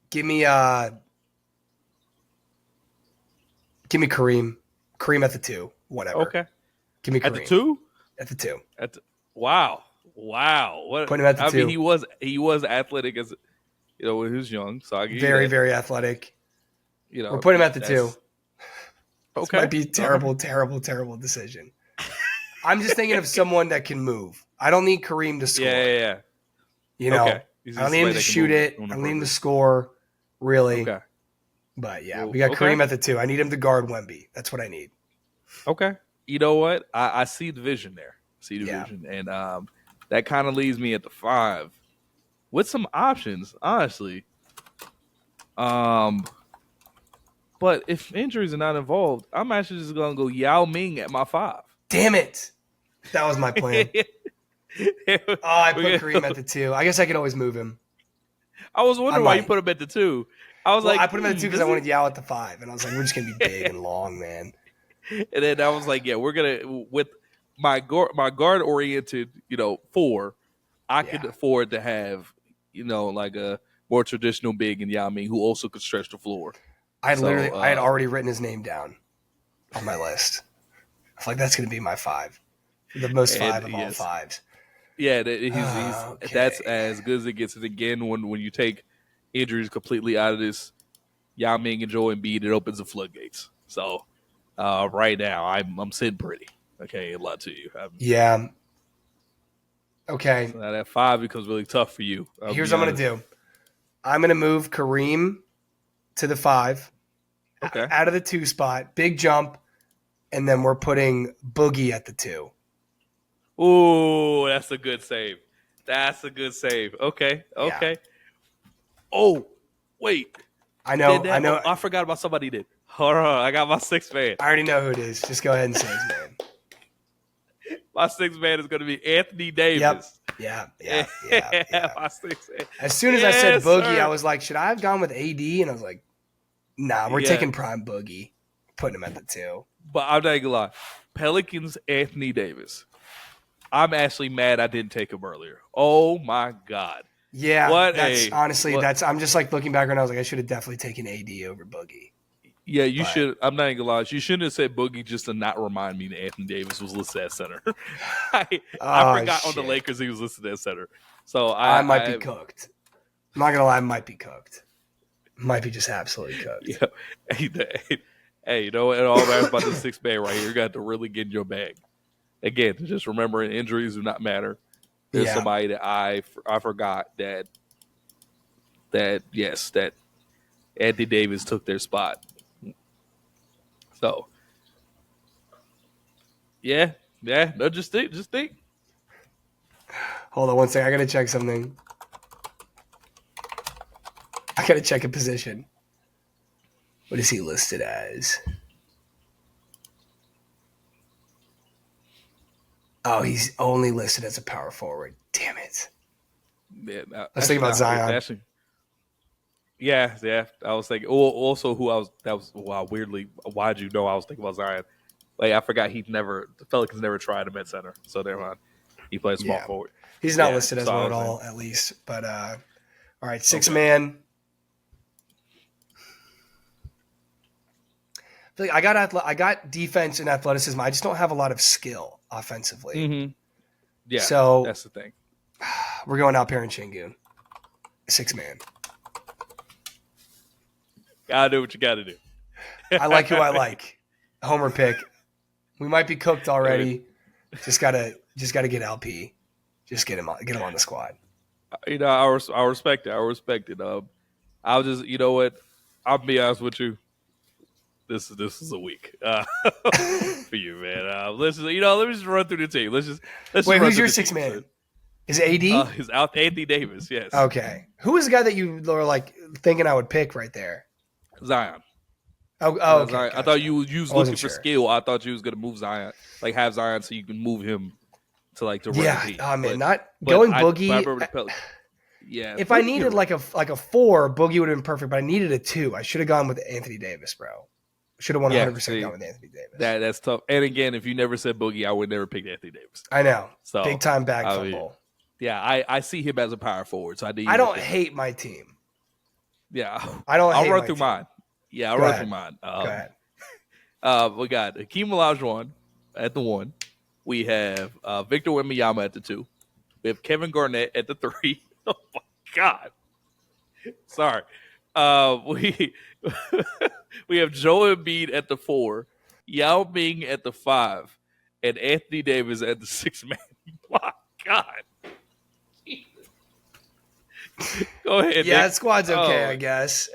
Give me Kareem. Kareem at the 2. Whatever. Okay. Give me Kareem. At the 2? At the 2. Wow. What? Put him at the 2. Mean, he was athletic as when he was young. So I very, very athletic. We're putting him at the 2. Okay. This might be a terrible decision. I'm just thinking of someone that can move. I don't need Kareem to score. Yeah. I don't need him to shoot it. I don't need him to score, really. Okay. But yeah, Well, we got okay. Kareem at the 2. I need him to guard Wemby. That's what I need. Okay. You know what? I see the vision there. Yeah. And that kind of leaves me at the 5 with some options, honestly. But if injuries are not involved, I'm actually just gonna go Yao Ming at my 5. Damn it. That was my plan. Oh, I put Kareem at the 2. I guess I could always move him. I was I wondering why you might. put him at the 2. I was Well, like, I put him at the 2 because I does he? wanted Yao at the 5. And I was like, we're just going to be big and long, man. And then I was like, yeah, we're gonna with my guard oriented, 4. I could afford to have, like a more traditional big in Yao Ming who also could stretch the floor. I had already written his name down on my list. I feel like that's going to be my 5. The most 5 of all 5s. Yeah, that's as good as it gets. And again, when you take injuries completely out of this, Yao Ming and Joel Embiid, it opens the floodgates. So right now, I'm sitting pretty. Okay, a lot to you. Yeah. Okay. So now that 5 becomes really tough for you. Here's what I'm going to do. I'm going to move Kareem to the 5. Okay. Out of the 2 spot. Big jump. And then we're putting Boogie at the 2. Ooh, that's a good save. Okay. Yeah. Oh, wait. I know. I forgot about somebody did. Hold on. I got my 6th man. I already know who it is. Just go ahead and say his name. My 6th man is going to be Anthony Davis. Yep. My 6th man. As soon as I said Boogie, I was like, should I have gone with AD? And I was like, nah, we're taking prime Boogie. Putting him at the 2. But I'm not going to lie. Pelicans, Anthony Davis. I'm actually mad I didn't take him earlier. Oh, my God. Yeah, I'm just like looking back and I was like, I should have definitely taken AD over Boogie. Yeah, you should. I'm not gonna lie. You shouldn't have said Boogie just to not remind me that Anthony Davis was listed as center. I forgot on the Lakers he was listed as center. So I might be cooked. I'm not gonna lie, I might be cooked. Might be just absolutely cooked. Yeah. Hey, you know what? It all matters about the 6th man right here. You got to really get in your bag. Again, just remembering injuries do not matter. There's somebody that I forgot that Anthony Davis took their spot. So, yeah. No, just think. Hold on one second. I gotta check something. I gotta check a position. What is he listed as? Oh, he's only listed as a power forward. Damn it. Yeah, Let's think about Zion. Actually, yeah. I was thinking. Also, weirdly, why'd you know I was thinking about Zion? Like, I forgot the Pelicans never tried him at center. So, never mind. He plays small forward. He's not listed as one at all, at least. But, all right, 6 man. I feel like I got defense and athleticism. I just don't have a lot of skill offensively. Mm-hmm. Yeah, so that's the thing. We're going out here in Shingun. 6 man. Gotta do what you gotta do. I like who I like. Homer pick. We might be cooked already. Just gotta get LP. Just get him on the squad. I respect it. I'll just, you know what? I'll be honest with you. This is a week for you, man. Let me just run through the team. Wait, who's your 6 man? Is it AD? He's out. Anthony Davis. Yes. Okay. Who was the guy that you were like thinking I would pick right there? Zion. Okay. Zion. I thought you was looking for skill. I thought you was gonna move Zion, like have Zion so you can move him to like the right team. Oh man, going Boogie. Yeah. If I needed like a 4, Boogie would have been perfect, but I needed a 2. I should have gone with Anthony Davis, bro. Should have 100% gone with Anthony Davis. That's tough. And again, if you never said Boogie, I would never pick Anthony Davis. I know. So big time bag football. Yeah, I see him as a power forward. So I don't hate my team. Yeah, I'll run through mine. Yeah, I'll run through mine. Go ahead. We got Hakeem Olajuwon at the 1. We have Victor Wembanyama at the 2. We have Kevin Garnett at the 3. Oh my God. Sorry. We have Joel Embiid at the 4, Yao Ming at the 5, and Anthony Davis at the 6 man. My God. Go ahead, Yeah, Nick. that squad's okay, I guess.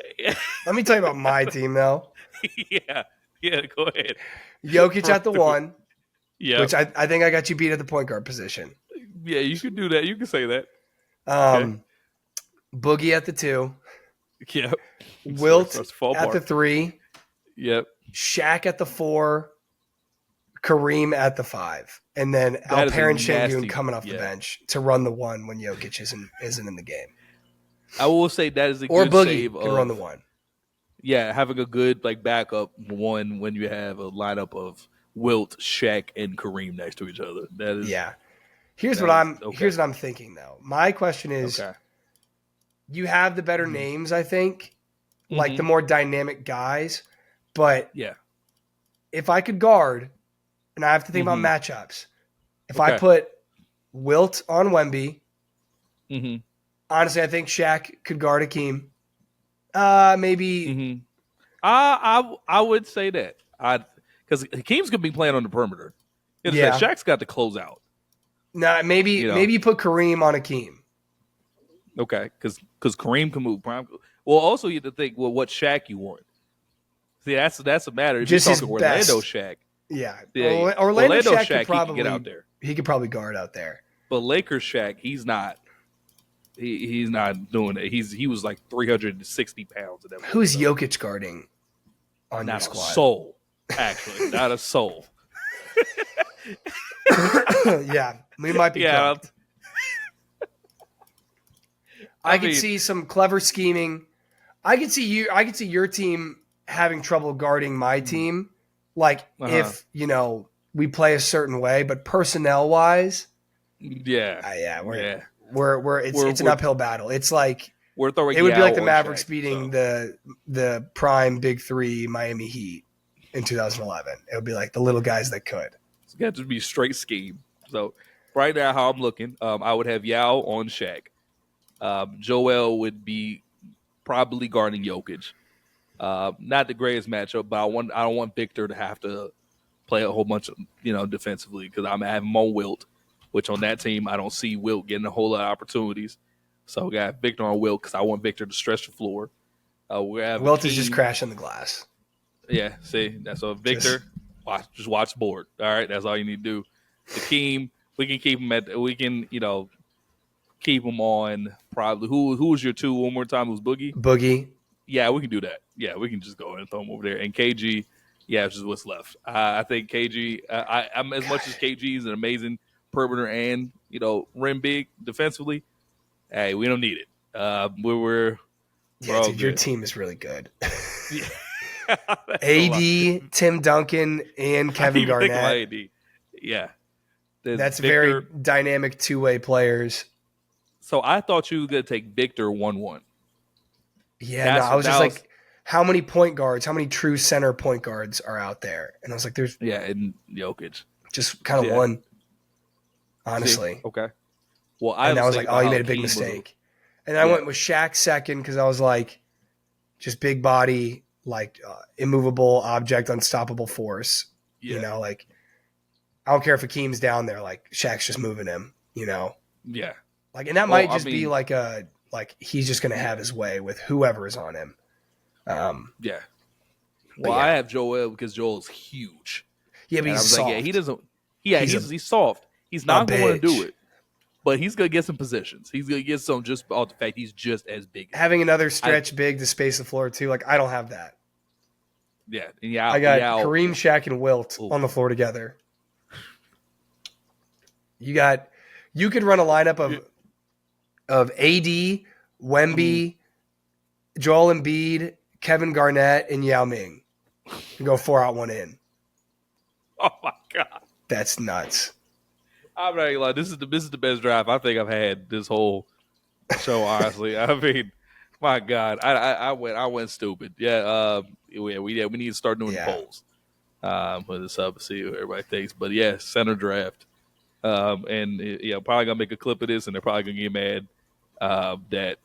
Let me tell you about my team, though. Yeah. Yeah, go ahead. Jokic Run at the through it. 1, Yep. which I think I got you beat at the point guard position. Yeah, you can do that. You can say that. Okay. Um, Boogie at the 2, Yep. Wilt Starts to fall at the apart. 3, Yep. Shaq at the 4, Kareem at the 5, and then That is a Alperen Şengün nasty. coming off the bench to run the 1 when Jokic isn't in the game. I will say that is a Or good Boogie save can run the of 1. having a good backup 1 when you have a lineup of Wilt, Shaq, and Kareem next to each other. That is Here's what I'm thinking though. My question is, you have the better names, I think, like the more dynamic guys, but if I could guard, and I have to think about matchups, if I put Wilt on Wemby, honestly, I think Shaq could guard Hakeem. Maybe. I would say that because Hakeem's gonna be playing on the perimeter. Shaq's got to close out. Nah, maybe you put Kareem on Hakeem. Okay, because Kareem can move prime. Well, also you have to think, well, what Shaq you want? See, that's a matter. If Just you're his talking best. Orlando Shaq, Orlando Shaq could probably probably he can get out there. He could probably guard out there. But Lakers Shaq, he's not. He's not doing it. He was like 360 pounds. Who's Jokic guarding on not your squad? Not a soul, actually, not a soul. Yeah, we might be. Yeah, I could see some clever scheming. I could see your team having trouble guarding my team. Like if we play a certain way, but personnel wise, it's an uphill battle. It's like we're throwing. It would be like the Mavericks beating the prime Big Three Miami Heat in 2011. It would be like the little guys that could. It's got to be straight scheme. So right now, how I'm looking, I would have Yao on Shaq. Joel would be probably guarding Jokic. Not the greatest matchup, but I don't want Victor to have to play a whole bunch of defensively because I'm having him on Wilt, which on that team I don't see Wilt getting a whole lot of opportunities. So we got Victor on Wilt because I want Victor to stretch the floor. Wilt is just crashing the glass. Yeah, see, that's what Victor. Just watch the board. All right, that's all you need to do. Hakeem, we can keep him keep him on probably. Who was your 2 one more time? It was Boogie? Boogie. Yeah, we can do that. Yeah, we can just go and throw him over there. And KG, it's just what's left. I think KG, I'm as much as KG is an amazing perimeter and, rim big defensively. Hey, we don't need it. We're dude, your team is really good. AD, Tim Duncan, and Kevin Garnett. AD. Yeah. That's Victor, very dynamic two-way players. So I thought you were going to take Victor 1-1. Yeah, I was just like, how many point guards, how many true center point guards are out there? And I was like, there's... Yeah, and Jokic. Just kind of one, honestly. Okay. Well, I was like, you made a big mistake. And I went with Shaq second because I was like, just big body, like immovable object, unstoppable force. Yeah. Like I don't care if Hakeem's down there, like Shaq's just moving him, Yeah. Like, and that might just be like he's just going to have his way with whoever is on him. Yeah. Well, I have Joel because Joel's huge. Yeah, but he's soft. Like, he doesn't. Yeah, he's soft. He's not going to do it. But he's going to get some positions. He's going to get some just off the fact he's just as big. Having another stretch big to space the floor, too. Like, I don't have that. Yeah. I got Kareem, Shaq, and Wilt on the floor together. You could run a lineup of AD, Wemby, Joel Embiid, Kevin Garnett, and Yao Ming. You go 4 out, 1 in. Oh, my God. That's nuts. I'm not gonna lie. This is the best drive I think I've had this whole show. Honestly, I mean, my God, I went stupid. Yeah, we need to start doing polls for this up, see what everybody thinks. But yeah, center draft, and probably gonna make a clip of this, and they're probably gonna get mad that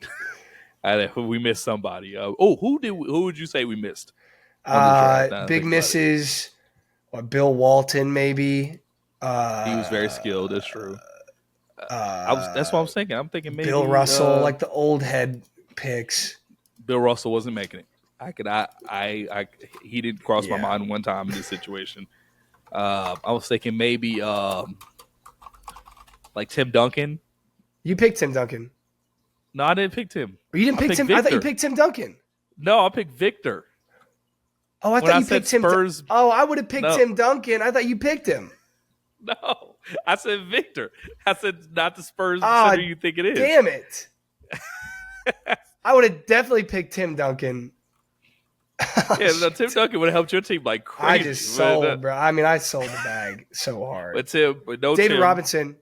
we missed somebody. Who would you say we missed? Big misses. Bill Walton, maybe. He was very skilled. That's true. That's what I'm thinking. I'm thinking maybe Bill Russell, like the old head picks. Bill Russell wasn't making it. He didn't cross my Yeah. mind one time in this situation. I was thinking maybe like Tim Duncan. You picked Tim Duncan. No, I didn't pick Tim. Or you didn't pick Tim? Victor. I thought you picked Tim Duncan. No, I picked Victor. Oh, I thought you picked Tim. Spurs, I would have picked Tim Duncan. I thought you picked him. No, I said Victor. I said not the Spurs center you think it is. Damn it. I would have definitely picked Tim Duncan. Tim Duncan would have helped your team like crazy. I just sold, bro. I mean, I sold the bag so hard. But David Robinson.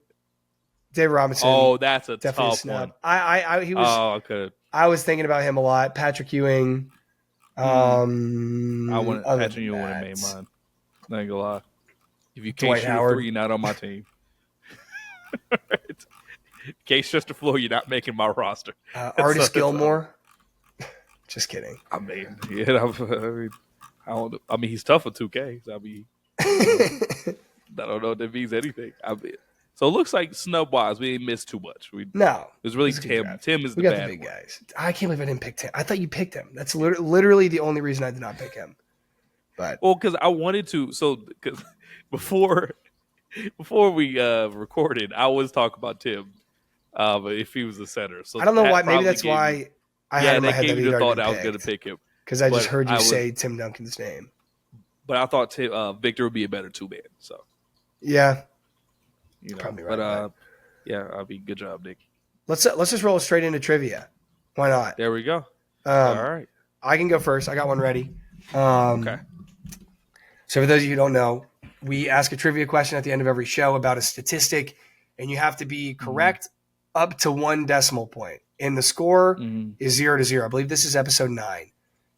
David Robinson. Oh, that's a definitely tough snub. one. He was. Oh, okay. I was thinking about him a lot. Patrick Ewing. I wouldn't. Patrick Ewing wouldn't have made mine. Not gonna lie. If you can't shoot a three, you're not on my team. Can't stretch the floor, you're not making my roster. Artis Gilmore. Just kidding. I mean, I mean, he's tough for 2K. So I don't know if that means anything. So it looks like snub wise, we didn't miss too much. No, it was really Tim. Tim is the bad bad the big guys. I can't believe I didn't pick Tim. I thought you picked him. That's literally the only reason I did not pick him. But because I wanted to. So because before we recorded, I was talking about Tim, but if he was the center, so I don't know why. Maybe that's why I had in my head that he thought I was going to pick him because I just heard you say Tim Duncan's name. But I thought Victor would be a better two-man. So yeah, probably right. But I mean, good job, Nick. Let's just roll straight into trivia. Why not? There we go. All right, I can go first. I got one ready. Okay. So for those of you who don't know, we ask a trivia question at the end of every show about a statistic, and you have to be correct up to 1 decimal point. And the score is 0-0. I believe this is episode 9,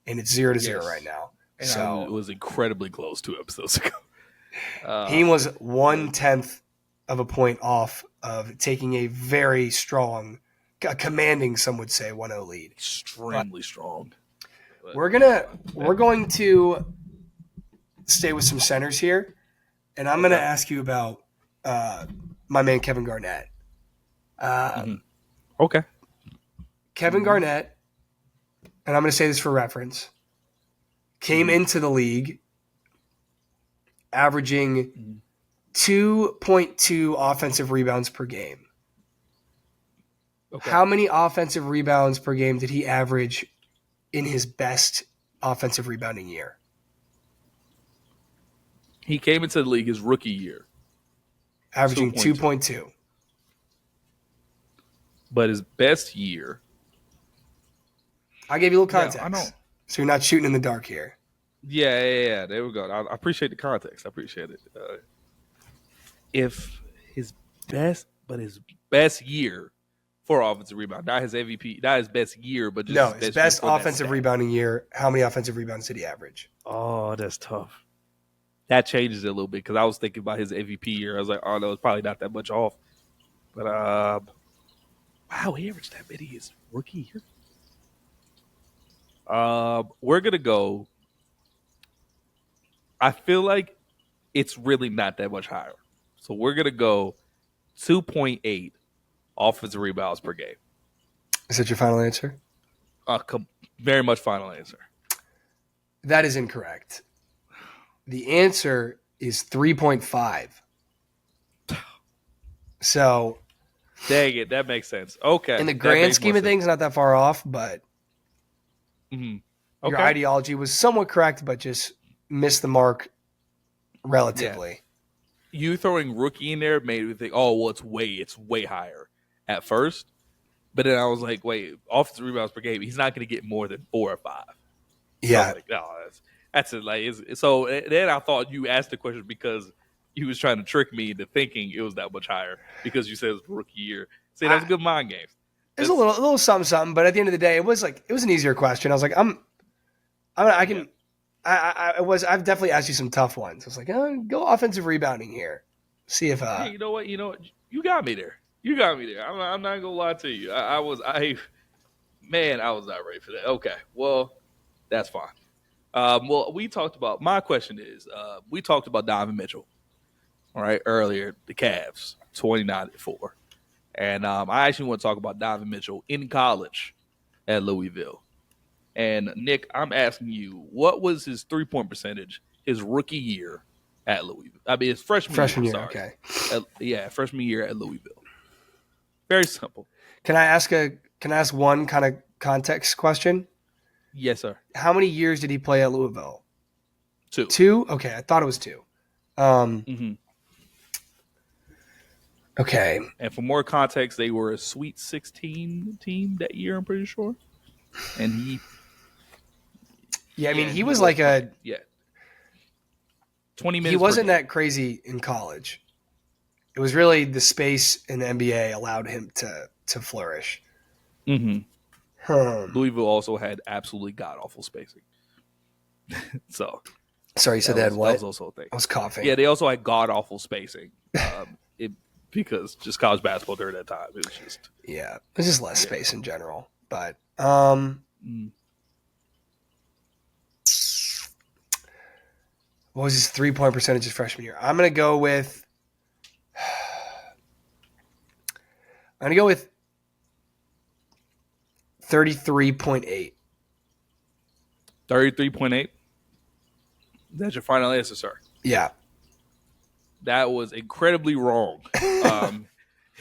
and it's 0-0 right now. And so it was incredibly close 2 episodes ago. He was 1/10 of a point off of taking a very strong, commanding, some would say, 1-0 lead. Extremely strong. But, we're going to stay with some centers here, and I'm going to ask you about my man Kevin Garnett. Okay. Kevin Garnett, and I'm going to say this for reference, came into the league averaging 2.2 offensive rebounds per game. Okay. How many offensive rebounds per game did he average in his best offensive rebounding year? He came into the league his rookie year. Averaging 2.2. But his best year. I gave you a little context. Yeah, I know. So you're not shooting in the dark here. Yeah. There we go. I appreciate the context. I appreciate it. If his best year for offensive rebound, not his MVP, not his best year, but just his best offensive rebounding year. How many offensive rebounds did he average? Oh, that's tough. That changes it a little bit because I was thinking about his MVP year. I was like, oh no, it's probably not that much off. But wow, he averaged that many his rookie year. We're gonna go. I feel like it's really not that much higher. So we're gonna go 2.8 offensive rebounds per game. Is that your final answer? Very much final answer. That is incorrect. The answer is 3.5. So, dang it, that makes sense. Okay. In the grand scheme of things, not that far off, but your ideology was somewhat correct, but just missed the mark relatively. Yeah. You throwing rookie in there made me think, oh, well, it's way higher at first. But then I was like, wait, offensive rebounds per game, he's not going to get more than 4 or 5. Yeah. So like, no, that's it. Like, so then I thought you asked the question because you was trying to trick me into thinking it was that much higher because you said it was rookie year. See, that was a good mind game. It was a little something, but at the end of the day, it was an easier question. I was like, I've definitely asked you some tough ones. I was like, go offensive rebounding here. See if hey, you know what? You got me there. I'm not gonna lie to you. I was not ready for that. Okay, well, that's fine. Well, my question is, we talked about Donovan Mitchell, all right, earlier, the Cavs, 29-4. And I actually want to talk about Donovan Mitchell in college at Louisville. And Nick, I'm asking you, what was his 3-point percentage his rookie year at Louisville? I mean, his freshman year. Sorry. Okay. Freshman year at Louisville. Very simple. Can I ask one kind of context question? Yes, sir. How many years did he play at Louisville? 2. 2? Okay, I thought it was 2. Okay. And for more context, they were a Sweet 16 team that year, I'm pretty sure. And he... Yeah, I mean, he was like 20 minutes. He wasn't that crazy in college. It was really the space in the NBA allowed him to flourish. Louisville also had absolutely god-awful spacing. So... Sorry, you said they had what? That was also a thing. I was coughing. Yeah, they also had god-awful spacing. Because just college basketball during that time, it was just... Yeah, there's just less space in general. But what was his 3-point percentage his freshman year? I'm going to go with 33.8. 33.8? That's your final answer, sir? Yeah. That was incredibly wrong.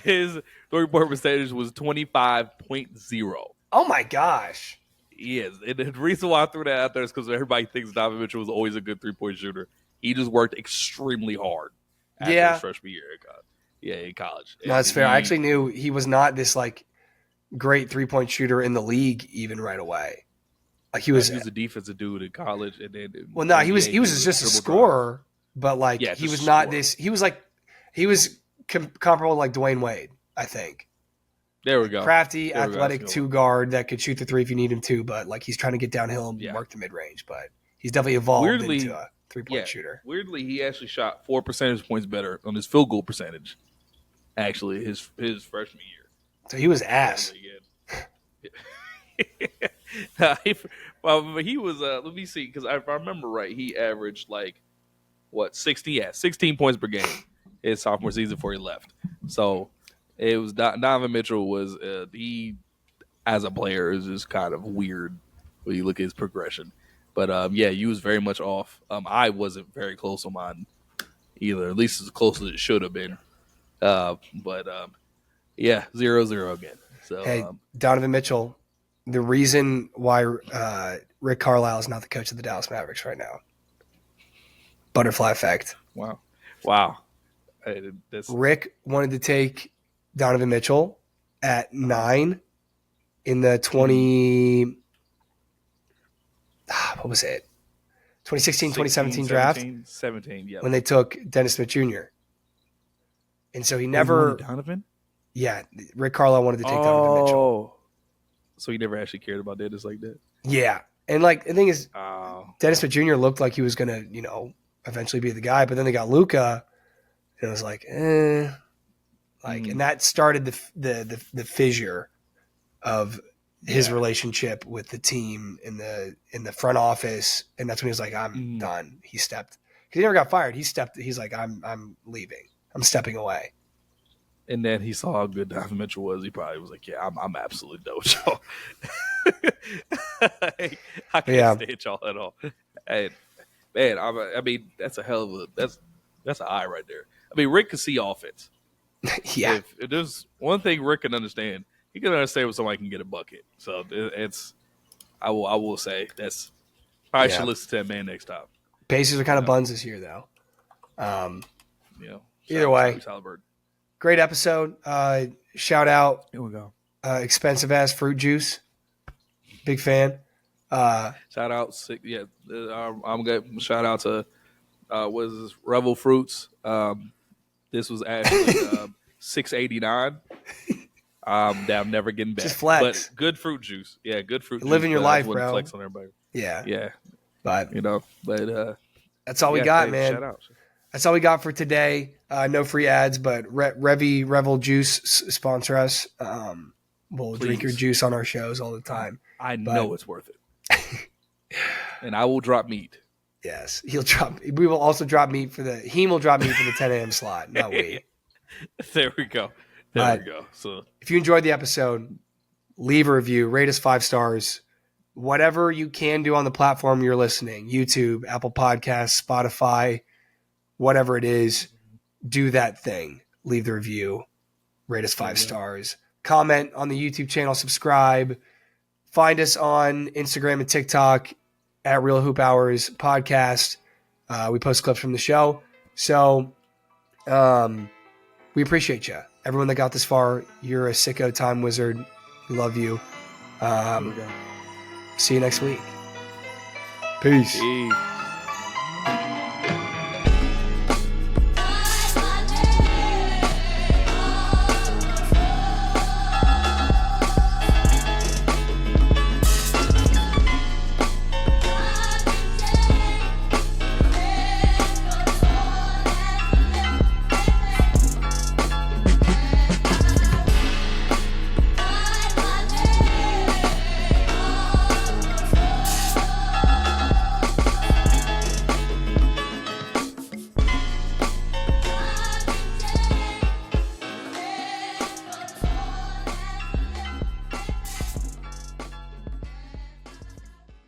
His 3-point percentage was 25.0. Oh, my gosh. Yes. And the reason why I threw that out there is because everybody thinks Donovan Mitchell was always a good 3-point shooter. He just worked extremely hard after his freshman year in college. No, that's fair. I actually knew he was not this, like, great 3-point shooter in the league even right away. Like he was a defensive dude in college, and then he was just a scorer, but like he was not this. He was comparable to like Dwayne Wade, I think. There we go. Crafty, athletic 2-guard that could shoot the 3 if you need him to, but like he's trying to get downhill and work the mid range. But he's definitely evolved into a 3-point shooter. Weirdly, he actually shot 4 percentage points better on his field goal percentage. Actually, his freshman year. So he was ass. He was. Let me see, because if I remember right, he averaged like 16 points per game his sophomore season before he left. So it was Donovan Mitchell was he as a player is just kind of weird when you look at his progression. But he was very much off. I wasn't very close on mine either, at least as close as it should have been. 0-0 again. So hey, Donovan Mitchell. The reason why Rick Carlisle is not the coach of the Dallas Mavericks right now. Butterfly effect. Wow. Rick wanted to take Donovan Mitchell at 9 in the 2016, 2017 draft. 17, yeah. When they took Dennis Smith Jr. And so he never... Donovan? Yeah, Rick Carlisle wanted to take Donovan Mitchell. So he never actually cared about Dennis like that? Yeah. And, like, the thing is, Dennis Smith Jr. looked like he was going to, eventually be the guy. But then they got Luka, and it was like, and that started the fissure of his relationship with the team in the front office. And that's when he was like, I'm done. He stepped. Because he never got fired. He's like, I'm leaving. I'm stepping away. And then he saw how good Donovan Mitchell was. He probably was like, "Yeah, I'm absolutely done with y'all. I can't stand y'all at all." And man, I mean, that's a hell of that's an eye right there. I mean, Rick can see offense. Yeah. If there's one thing Rick can understand, he can understand when somebody can get a bucket. So it's, I will say that's probably should listen to that man next time. Pacers are kind of buns this year, though. Either way. Great episode. Shout out. Here we go. Expensive ass fruit juice. Big fan. Shout out. I'm going shout out to what is this? Revel Fruits. This was actually $6.89. That I'm never getting back. Just flex. But good fruit juice. Yeah, good fruit juice. Living your life, bro. Flex on everybody. Yeah. Yeah. But that's all we got, man. Shout out. That's all we got for today. No free ads, but Revel Juice sponsor us. We'll drink your juice on our shows all the time. I know it's worth it. And I will drop meat. Yes, he'll drop. We will also drop meat for the. He will drop meat for the 10 a.m. slot. Not we. There we go. There we go. So if you enjoyed the episode, leave a review, rate us 5 stars. Whatever you can do on the platform you're listening, YouTube, Apple Podcasts, Spotify, whatever it is, do that thing. Leave the review, rate us 5 stars. Comment on the YouTube channel, subscribe. Find us on Instagram and TikTok at Real Hoop Hours Podcast. We post clips from the show. So we appreciate you. Everyone that got this far, you're a sicko time wizard. We love you. See you next week. Peace.